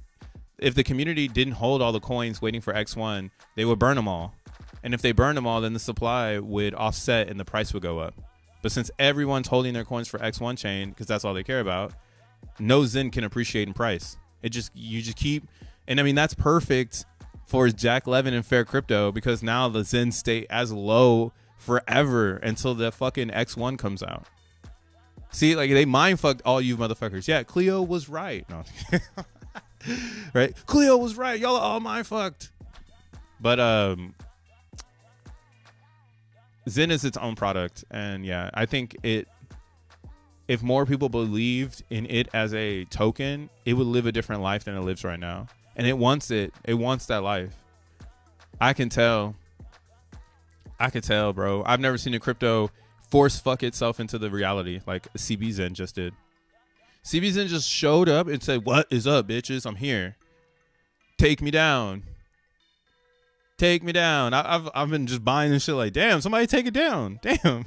If the community didn't hold all the coins waiting for X1, they would burn them all. And if they burned them all, then the supply would offset and the price would go up. But since everyone's holding their coins for X1 chain, because that's all they care about, no Zen can appreciate in price. You just keep, and I mean, that's perfect for Jack Levin and Fair Crypto, because now the Zen stay as low forever until the fucking X1 comes out. See, like, they mind fucked all you motherfuckers. Yeah, Cleo was right. No. Right? Cleo was right. Y'all are all mind fucked. But Zen is its own product, and yeah, I think if more people believed in it as a token, it would live a different life than it lives right now. And it wants that life. I can tell, bro. I've never seen a crypto force fuck itself into the reality like CB Zen just did. CB Zen just showed up and said, "What is up, bitches? I'm here. Take me down. Take me down." I've been just buying this shit like, damn, somebody take it down. Damn.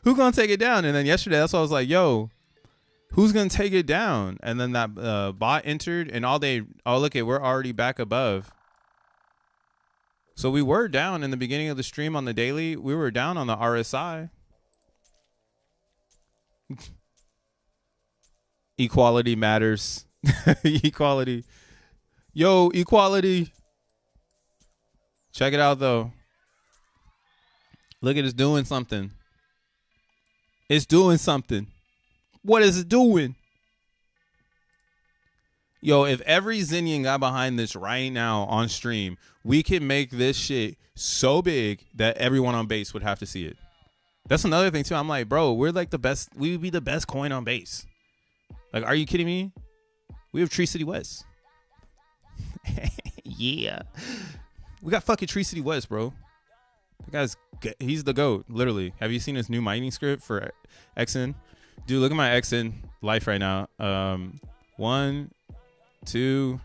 Who gonna take it down? And then yesterday, that's why I was like, yo, who's gonna take it down? And then that bot entered, and look at, we're already back above. So we were down in the beginning of the stream on the daily. We were down on the RSI. Equality matters. Equality. Yo, equality. Check it out, though. Look at it's doing something. It's doing something. What is it doing? Yo, if every Zenian got behind this right now on stream, we can make this shit so big that everyone on base would have to see it. That's another thing, too. I'm like, bro, we're like the best. We would be the best coin on base. Like, are you kidding me? We have Tree City West. Yeah. We got fucking Tree City West, bro. The guy's, he's the GOAT, literally. Have you seen his new mining script for XN? Dude, look at my XN life right now. 1, 2,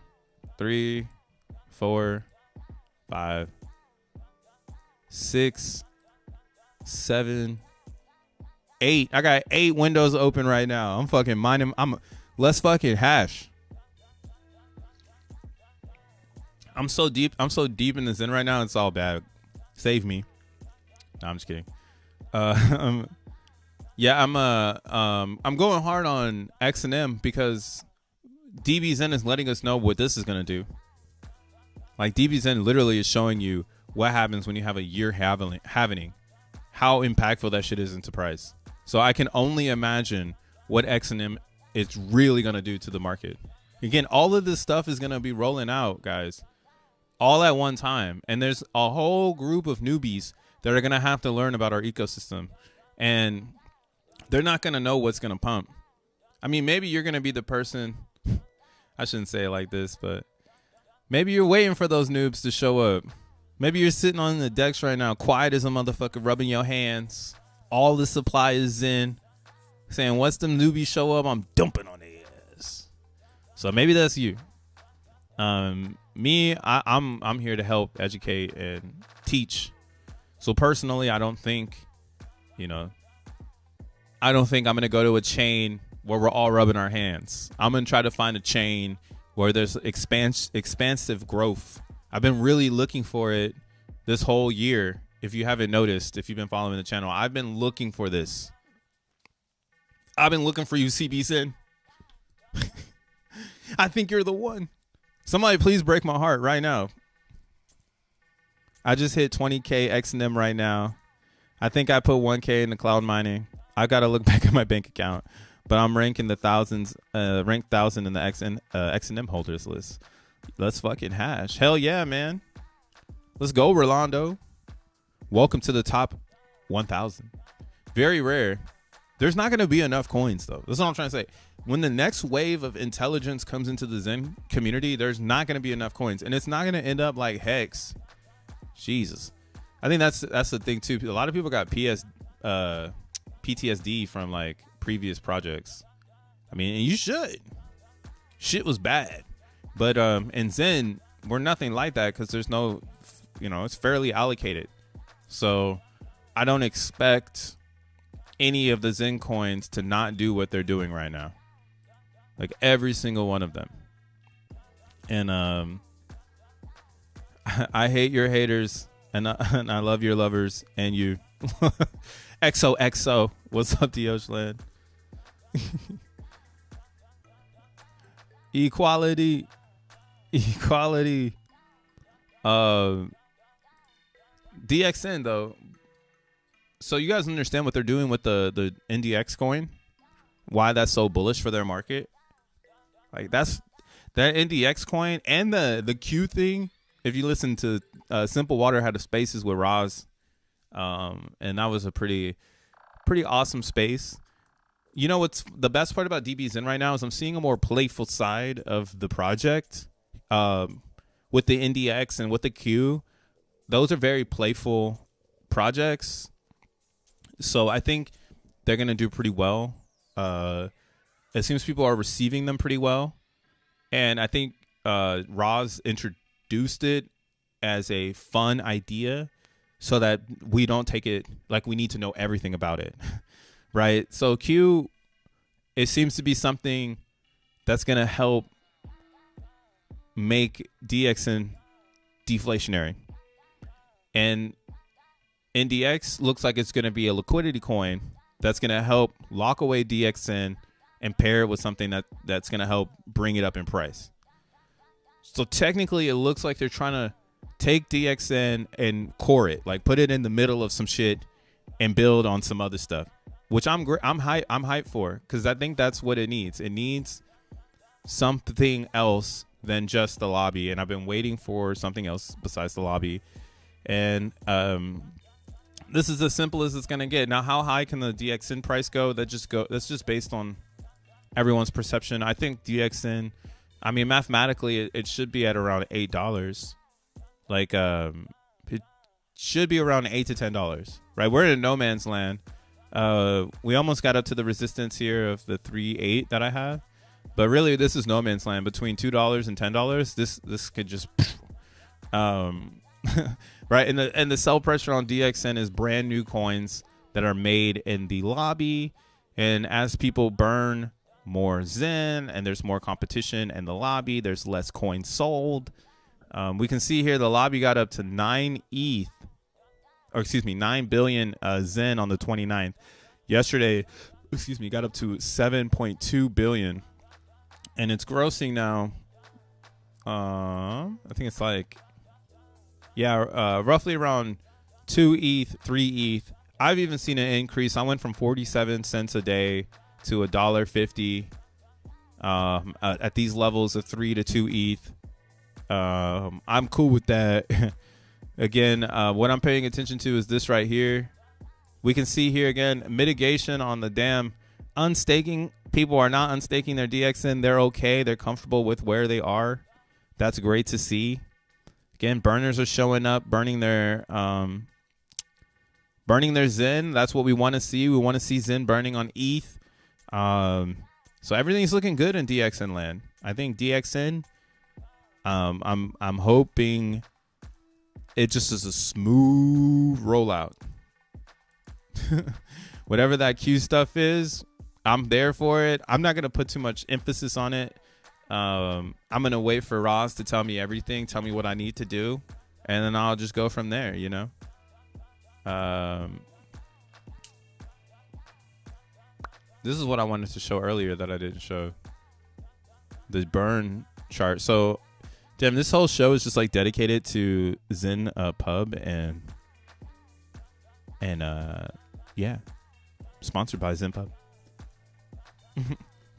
3, 4, 5, 6, 7, 8. I got 8 windows open right now. I'm fucking mining. Let's fucking hash. I'm so deep in the Zen right now. It's all bad. Save me. No, I'm just kidding. Yeah, I'm going hard on XM because DB Zen is letting us know what this is gonna do. Like, DB Zen literally is showing you what happens when you have a year halvening, how impactful that shit is into price. So I can only imagine what XM is really gonna do to the market. Again, all of this stuff is gonna be rolling out, guys, all at one time, and there's a whole group of newbies that are gonna have to learn about our ecosystem, and they're not gonna know what's gonna pump. I mean, maybe you're gonna be the person. I shouldn't say it like this, but maybe you're waiting for those noobs to show up. Maybe you're sitting on the decks right now, quiet as a motherfucker, rubbing your hands. All the supply is in, saying, once them newbies show up, I'm dumping on their ass. So maybe that's you. Me, I'm here to help educate and teach. So personally, I don't think I'm going to go to a chain where we're all rubbing our hands. I'm going to try to find a chain where there's expansive growth. I've been really looking for it this whole year. If you haven't noticed, if you've been following the channel, I've been looking for this. I've been looking for you, CB Zen. I think you're the one. Somebody please break my heart right now. I just hit 20K XM right now. I think I put 1K in the cloud mining. I got to look back at my bank account, but I'm ranking the thousands, ranked 1,000 in the XM holders list. Let's fucking hash. Hell yeah, man. Let's go, Rolando. Welcome to the top 1,000. Very rare. There's not going to be enough coins, though. That's what I'm trying to say. When the next wave of intelligence comes into the Zen community, there's not going to be enough coins. And it's not going to end up like Hex. Jesus. I think that's the thing, too. A lot of people got PTSD from, like, previous projects. I mean, and you should. Shit was bad. But in Zen, we're nothing like that because there's no, it's fairly allocated. So I don't expect any of the Zen coins to not do what they're doing right now. Like every single one of them. And I hate your haters and I love your lovers and you. XOXO. What's up, Dioshland? Equality. DXN though. So you guys understand what they're doing with the NDX coin? Why that's so bullish for their market? Like that NDX coin and the Q thing. If you listen to Simple Water had a spaces with Roz, and that was a pretty awesome space. You know what's the best part about DB Zen right now is I'm seeing a more playful side of the project. With the NDX and with the Q, those are very playful projects. So I think they're going to do pretty well. It seems people are receiving them pretty well. And I think Roz introduced it as a fun idea so that we don't take it like we need to know everything about it. Right? So Q, it seems to be something that's going to help make DXN deflationary. And NDX looks like it's going to be a liquidity coin that's going to help lock away DXN and pair it with something that's going to help bring it up in price. So technically, it looks like they're trying to take DXN and core it, like put it in the middle of some shit and build on some other stuff, which I'm hyped for, because I think that's what it needs. It needs something else than just the lobby, and I've been waiting for something else besides the lobby. And this is as simple as it's gonna get. Now, how high can the DXN price go? That's just based on everyone's perception. I think DXN, I mean, mathematically, it should be at around $8. Like, it should be around $8 to $10, right? We're in no man's land. We almost got up to the resistance here of the 3.8 that I have, but really, this is no man's land. Between $2 and $10, this could just, right? And the sell pressure on DXN is brand new coins that are made in the lobby, and as people burn more Zen and there's more competition in the lobby, there's less coins sold. We can see here the lobby got up to 9 billion Zen on the 29th. Yesterday, got up to 7.2 billion, and it's grossing now. I think it's like, roughly around 2 ETH, 3 ETH. I've even seen an increase. I went from 47 cents a day to $1.50 at these levels of 3 to 2 ETH. I'm cool with that. Again, what I'm paying attention to is this right here. We can see here again, mitigation on the damn unstaking. People are not unstaking their DXN. They're okay. They're comfortable with where they are. That's great to see. Again, burners are showing up, burning their Zen. That's what we want to see. We want to see Zen burning on ETH. So everything's looking good in DXN land. I think DXN, I'm hoping it just is a smooth rollout. Whatever that Q stuff is, I'm there for it. I'm not gonna put too much emphasis on it. I'm gonna wait for Roz to tell me everything, tell me what I need to do, and then I'll just go from there, you know. This is what I wanted to show earlier that I didn't show. The burn chart. So, damn, this whole show is just like dedicated to Zen Pub and yeah, sponsored by Zen Pub.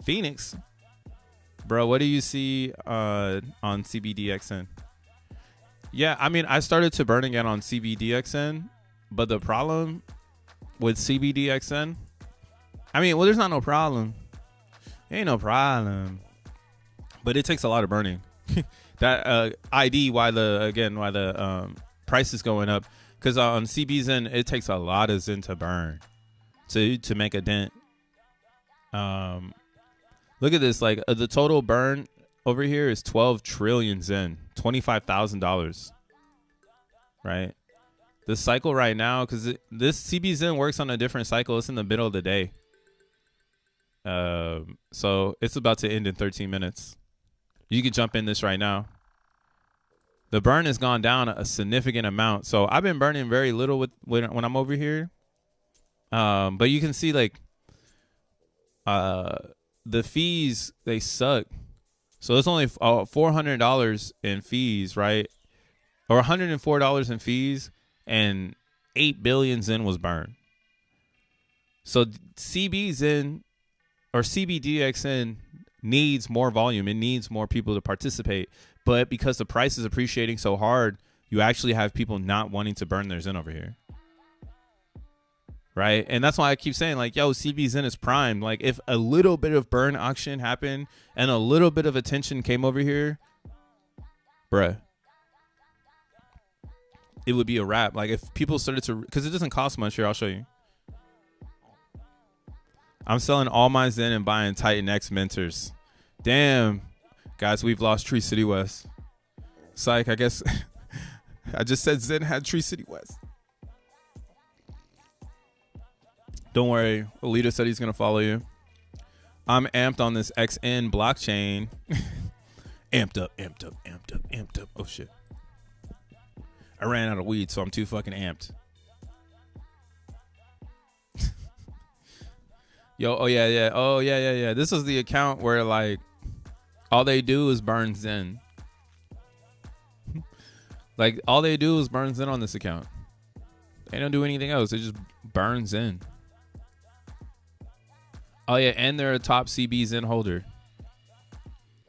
Phoenix, bro, what do you see on CBDXN? Yeah, I mean, I started to burn again on CBDXN, but the problem with CBDXN, I mean, well, there's not no problem. Ain't no problem, but it takes a lot of burning. That ID why the price is going up, because on CB Zen it takes a lot of Zen to burn to make a dent. Look at this, like the total burn over here is 12 trillion Zen, $25,000, right? The cycle right now, because this CB Zen works on a different cycle. It's in the middle of the day, so it's about to end in 13 minutes. You can jump in this right now. The burn has gone down a significant amount. So I've been burning very little when I'm over here. But you can see like the fees, they suck. So it's only $400 in fees, right? Or $104 in fees, and 8 billion Zen was burned. So CB Zen or CBDXN needs more volume. It needs more people to participate. But because the price is appreciating so hard, you actually have people not wanting to burn their Zen over here. Right? And that's why I keep saying, like, yo, CB Zen is primed. Like, if a little bit of burn auction happened and a little bit of attention came over here, bruh, it would be a wrap. Like, if people started to, because it doesn't cost much here, I'll show you. I'm selling all my Zen and buying Titan X mentors. Damn. Guys, we've lost Tree City West. Psych, I guess. I just said Zen had Tree City West. Don't worry. Alita said he's going to follow you. I'm amped on this XN blockchain. Amped up. Oh, shit. I ran out of weed, so I'm too fucking amped. Yo, oh yeah. This is the account where, like, all they do is burn Zen. Like, all they do is burn Zen on this account. They don't do anything else. They just burn Zen. Oh, yeah, and they're a top CB Zen holder.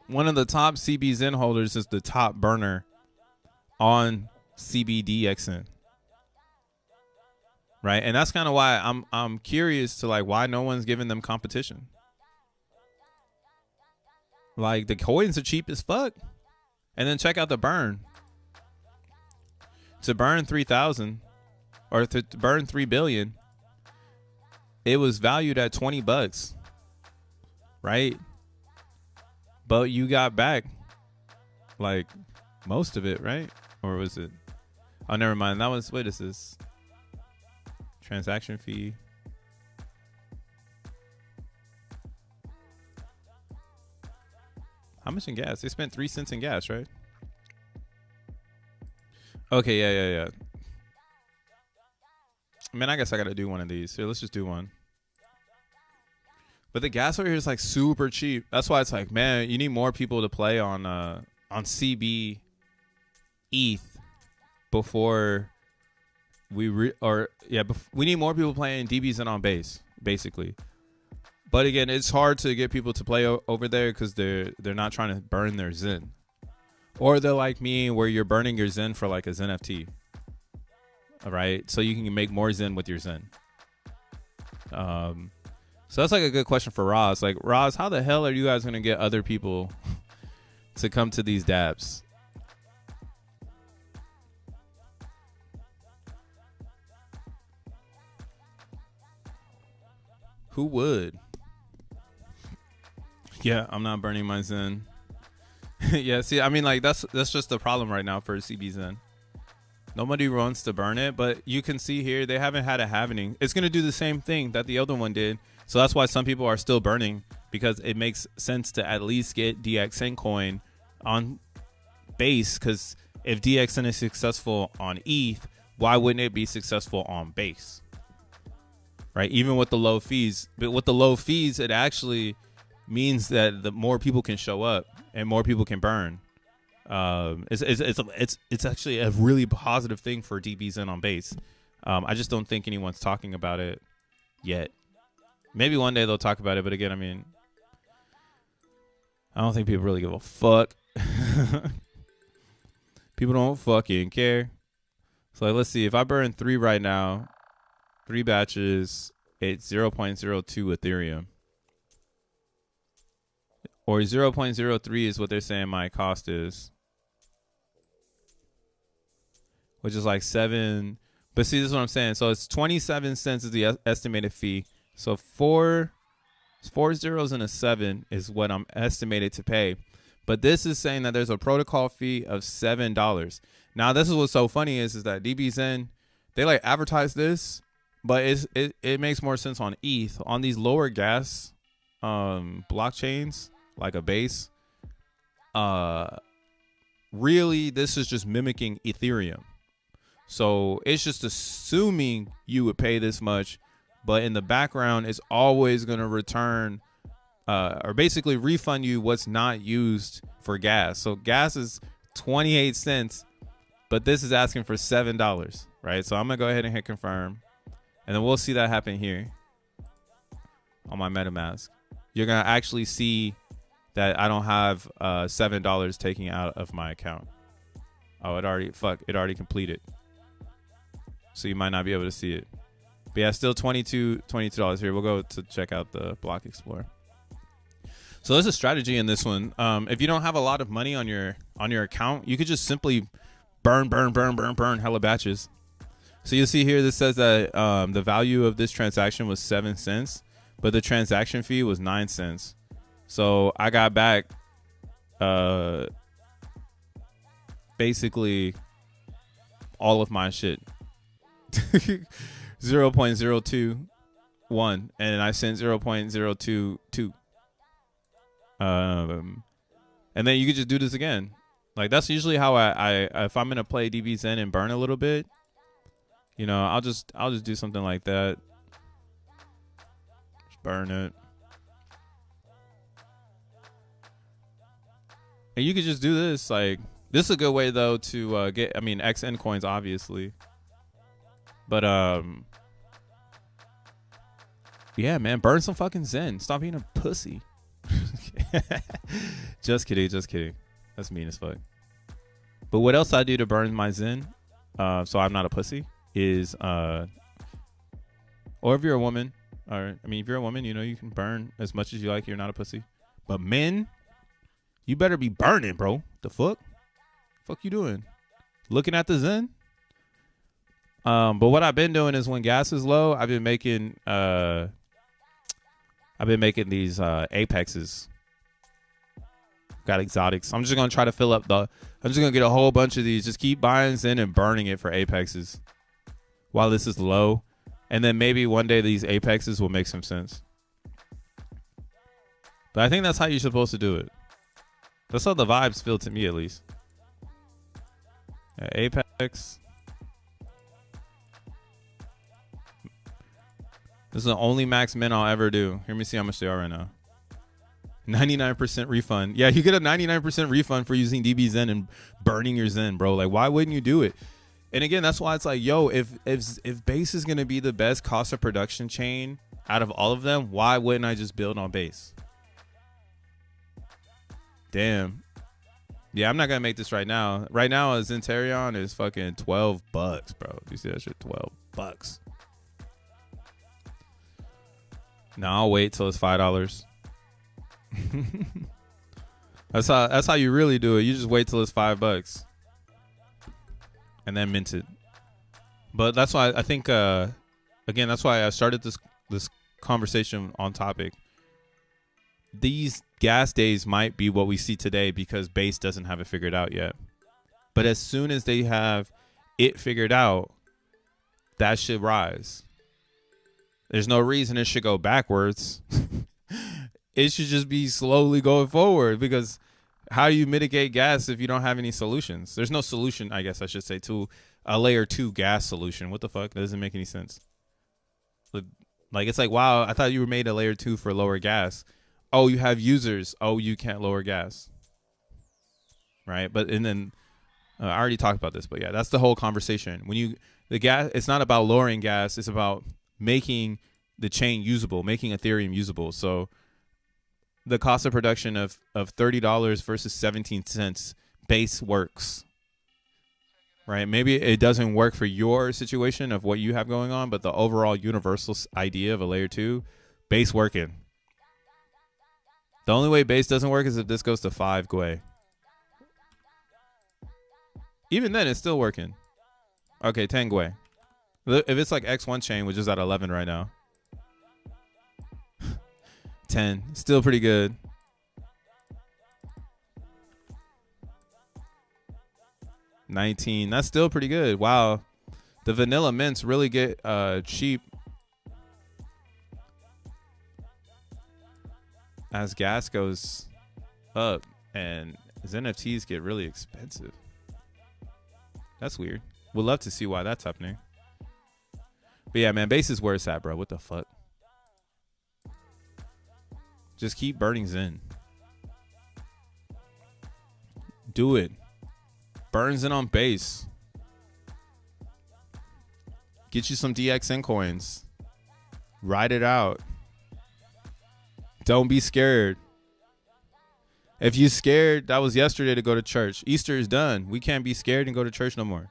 One of the top CB Zen holders is the top burner on CBDXN. Right? And that's kind of why I'm curious to, like, why no one's giving them competition. Like, the coins are cheap as fuck. And then check out the burn. To burn 3,000 or to burn 3 billion, it was valued at $20, right? But you got back like most of it, right? Or was it? Oh, never mind. That was, what is this? Transaction fee. How much in gas? They spent 3 cents in gas, right? Okay, yeah. Man, I guess I gotta do one of these. Here, let's just do one. But the gas over here is like super cheap. That's why it's like, man, you need more people to play on CB ETH before we we need more people playing DB Zen on base, basically. But again, it's hard to get people to play over there because they're not trying to burn their Zen. Or they're like me, where you're burning your Zen for like a XenFT. All right, so you can make more Zen with your Zen. So that's like a good question for Roz. Like, Roz, how the hell are you guys gonna get other people to come to these dabs? Who would? Yeah, I'm not burning my Zen. Yeah, see, I mean, like, that's just the problem right now for CB Zen. Nobody wants to burn it, but you can see here they haven't had it happening. It's going to do the same thing that the other one did. So that's why some people are still burning, because it makes sense to at least get DXN coin on base, because if DXN is successful on ETH, why wouldn't it be successful on base? Right? Even with the low fees. But with the low fees, it actually means that the more people can show up and more people can burn. It's actually a really positive thing for DB Zen on base. I just don't think anyone's talking about it yet. Maybe one day they'll talk about it, but again, I mean, I don't think people really give a fuck. People don't fucking care. So like, let's see, if I burn 3 right now, 3 batches, it's 0.02 Ethereum. Or 0.03 is what they're saying my cost is. Which is like 7. But see, this is what I'm saying. So it's 27 cents is the estimated fee. So 4 zeros and a 7 is what I'm estimated to pay. But this is saying that there's a protocol fee of $7. Now, this is what's so funny is that DB Zen, they like advertise this, but it makes more sense on ETH. On these lower gas blockchains, like a base, really this is just mimicking Ethereum. So it's just assuming you would pay this much, but in the background it's always going to return or basically refund you what's not used for gas. So gas is 28 cents, but this is asking for $7, right? So I'm gonna go ahead and hit confirm, and then we'll see that happen here on my MetaMask. You're gonna actually see that I don't have $7 taking out of my account. Oh, it already completed. So you might not be able to see it. But yeah, still $22 here. We'll go to check out the Block Explorer. So there's a strategy in this one. If you don't have a lot of money on your account, you could just simply burn hella batches. So you'll see here, this says that the value of this transaction was 7 cents. but the transaction fee was 9 cents. So I got back basically all of my shit. 0.021 and I sent 0.022. And then you could just do this again. Like that's usually how I if I'm gonna play CB Zen and burn a little bit, you know, I'll just do something like that. Just burn it. And you could just do this. Like, this is a good way though to get, I mean, XN coins obviously. But yeah, man, burn some fucking Zen. Stop being a pussy. Just kidding. That's mean as fuck. But what else I do to burn my Zen, so I'm not a pussy, is or if you're a woman, or I mean, if you're a woman, you know, you can burn as much as you like. You're not a pussy. But men, you better be burning, bro. The fuck you doing? Looking at the Zen? But what I've been doing is when gas is low, I've been making these apexes. Got exotics. I'm just gonna try to fill up I'm just gonna get a whole bunch of these. Just keep buying Zen and burning it for apexes while this is low, and then maybe one day these apexes will make some sense. But I think that's how you're supposed to do it. That's how the vibes feel to me, at least. Apex. This is the only max min I'll ever do. Let me see how much they are right now. 99% refund. Yeah, you get a 99% refund for using CB Zen and burning your Zen, bro. Like, why wouldn't you do it? And again, that's why it's like, yo, if base is gonna be the best cost of production chain out of all of them, why wouldn't I just build on base? Damn. Yeah, I'm not gonna make this right now. Right now, a Zentarion is fucking $12, bro. You see that shit? $12. No, I'll wait till it's $5. That's how you really do it. You just wait till it's $5 and then mint it. But that's why I think again, that's why I started this conversation on topic. These gas days might be what we see today because base doesn't have it figured out yet. But as soon as they have it figured out, that should rise. There's no reason it should go backwards. It should just be slowly going forward, because how do you mitigate gas if you don't have any solutions? There's no solution, I guess I should say, to a layer 2 gas solution. What the fuck? That doesn't make any sense. Like, it's like, wow, I thought you were made a layer 2 for lower gas. Oh, you have users. Oh, you can't lower gas. Right? But, and then I already talked about this, but yeah, that's the whole conversation. The gas, it's not about lowering gas. It's about making the chain usable, making Ethereum usable. So the cost of production of $30 versus 17 cents base works, right? Maybe it doesn't work for your situation of what you have going on, but the overall universal idea of a layer 2 base working. The only way base doesn't work is if this goes to 5 Gwei. Even then, it's still working. Okay, 10 Gwei. If it's like X1 chain, which is at 11 right now. 10, still pretty good. 19, that's still pretty good. Wow, the vanilla mints really get cheap as gas goes up and xeNFTs get really expensive. That's weird. We'd love to see why that's happening. But yeah, man, base is where it's at, bro. What the fuck? Just keep burning Zen. Do it. Burn Zen on base. Get you some DXN coins. Ride it out. Don't be scared. If you scared, that was yesterday to go to church. Easter is done. We can't be scared and go to church no more.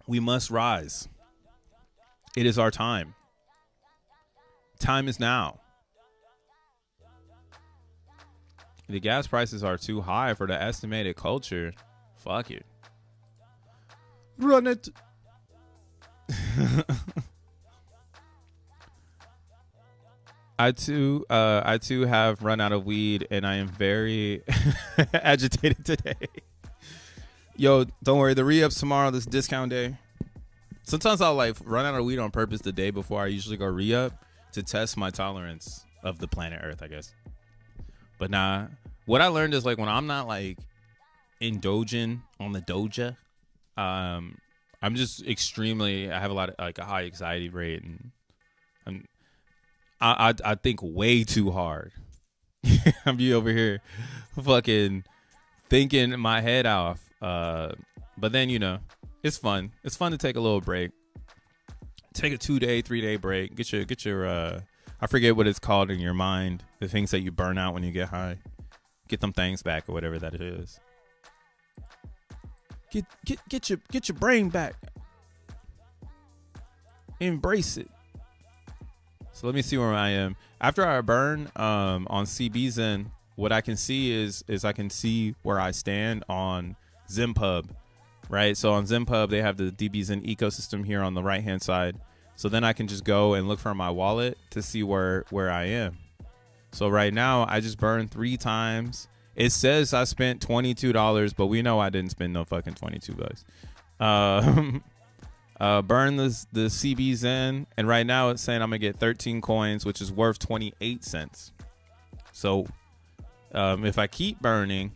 We must rise. It is our time. Time is now. The gas prices are too high for the estimated culture. Fuck it. Run it. I too have run out of weed, and I am very agitated today. Yo, don't worry, the re-up's tomorrow. This discount day. Sometimes I'll like run out of weed on purpose the day before I usually go re-up to test my tolerance of the planet Earth, I guess. But nah, what I learned is like when I'm not like indulging on the doja, I'm just extremely. I have a lot of like a high anxiety rate, and I think way too hard. I'm be over here, fucking thinking my head off. But then it's fun. It's fun to take a little break. Take a 2-day, 3-day break. Get your I forget what it's called in your mind. The things that you burn out when you get high. Get them things back or whatever that it is. Get your brain back. Embrace it. So let me see where I am. After I burn on CB Zen, what I can see is I can see where I stand on ZenPub, right? So on ZenPub, they have the DB Zen ecosystem here on the right-hand side. So then I can just go and look for my wallet to see where I am. So right now, I just burned 3 times. It says I spent $22, but we know I didn't spend no fucking $22. Burn the CB Zen, and right now it's saying I'm gonna get 13 coins, which is worth 28 cents. So if I keep burning,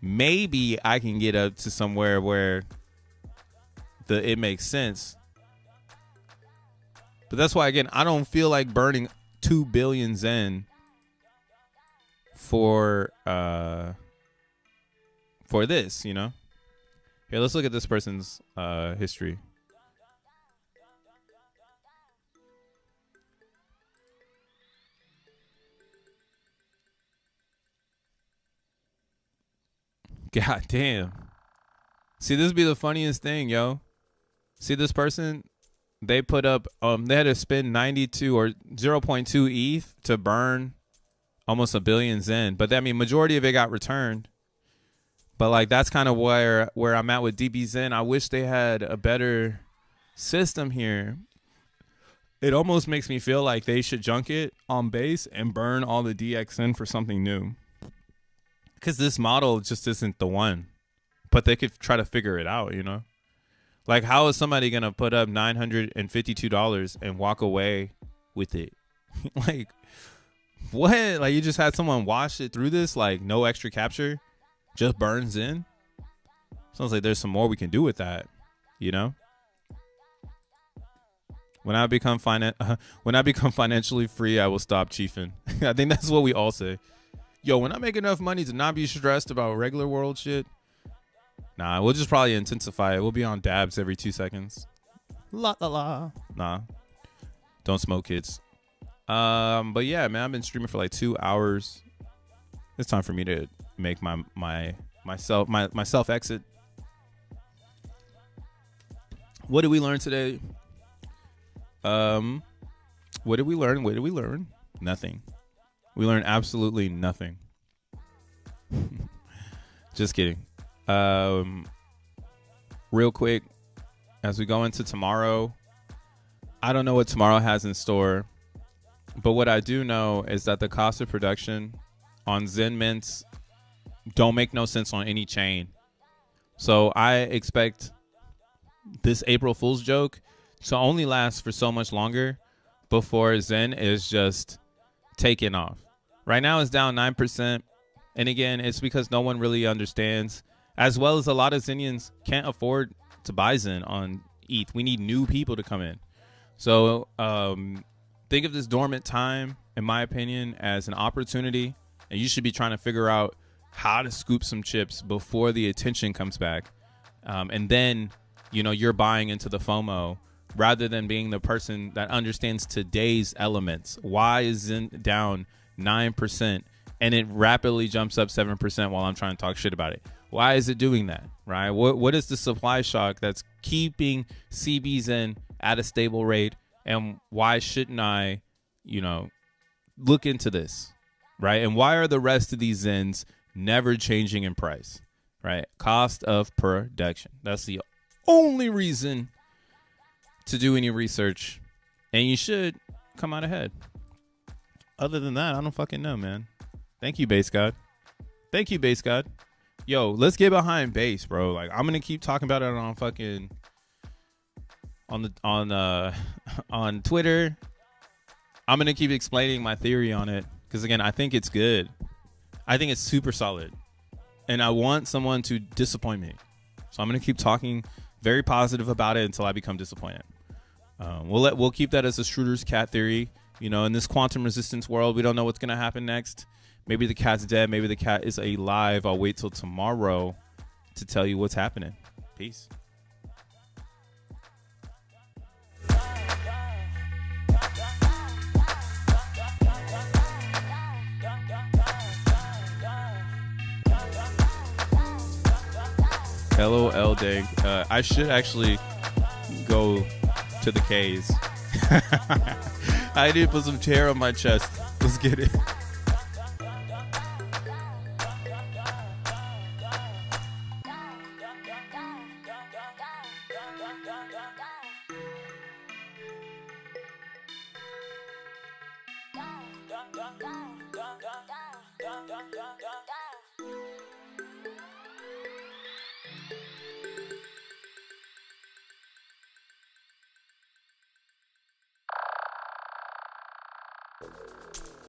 maybe I can get up to somewhere where it makes sense. But that's why, again, I don't feel like burning 2 billion Zen for this, Here, let's look at this person's history. God damn. See, this would be the funniest thing, yo. See this person? They put up, they had to spend 92 or 0.2 ETH to burn almost 1 billion Zen. But I mean, majority of it got returned. But like, that's kind of where I'm at with DB Zen. I wish they had a better system here. It almost makes me feel like they should junk it on base and burn all the DXN for something new. Because this model just isn't the one. But they could try to figure it out, Like, how is somebody going to put up $952 and walk away with it? Like, what? Like, you just had someone wash it through this? Like, no extra capture? Just burns in? Sounds like there's some more we can do with that, When I become financially free, I will stop chiefing. I think that's what we all say. Yo, when I make enough money to not be stressed about regular world shit, nah, we'll just probably intensify it. We'll be on dabs every 2 seconds. La la la. Nah, don't smoke, kids. But yeah, man, I've been streaming for like 2 hours. It's time for me to make myself exit. What did we learn today? What did we learn? Nothing. We learned absolutely nothing. Just kidding. Real quick, as we go into tomorrow, I don't know what tomorrow has in store, but what I do know is that the cost of production on Zen mints don't make no sense on any chain. So I expect this April Fool's joke to only last for so much longer before Zen is just taken off. Right now it's down 9%. And again, it's because no one really understands, as well as a lot of Zenians can't afford to buy Zen on ETH. We need new people to come in. So think of this dormant time, in my opinion, as an opportunity. And you should be trying to figure out how to scoop some chips before the attention comes back. And then, you're buying into the FOMO rather than being the person that understands today's elements. Why is Zen down 9%? And it rapidly jumps up 7% while I'm trying to talk shit about it. Why is it doing that, right? What is the supply shock that's keeping CB Zen at a stable rate? And why shouldn't I, look into this, right? And why are the rest of these Zens never changing in price, right? Cost of production. That's the only reason to do any research. And you should come out ahead. other than that, I don't fucking know, man. Thank you, Base God. Thank you, Base God. Yo, let's get behind Base, bro. Like, I'm gonna keep talking about it on fucking on Twitter. I'm gonna keep explaining my theory on it because again, I think it's good. I think it's super solid, and I want someone to disappoint me. So I'm gonna keep talking very positive about it until I become disappointed. We'll keep that as a Schroeder's cat theory. You know, in this quantum resistance world, we don't know what's gonna happen next. Maybe the cat's dead. Maybe the cat is alive. I'll wait till tomorrow to tell you what's happening. Peace. LOL Dag. I should actually go to the K's. I need to put some hair on my chest. Let's get it.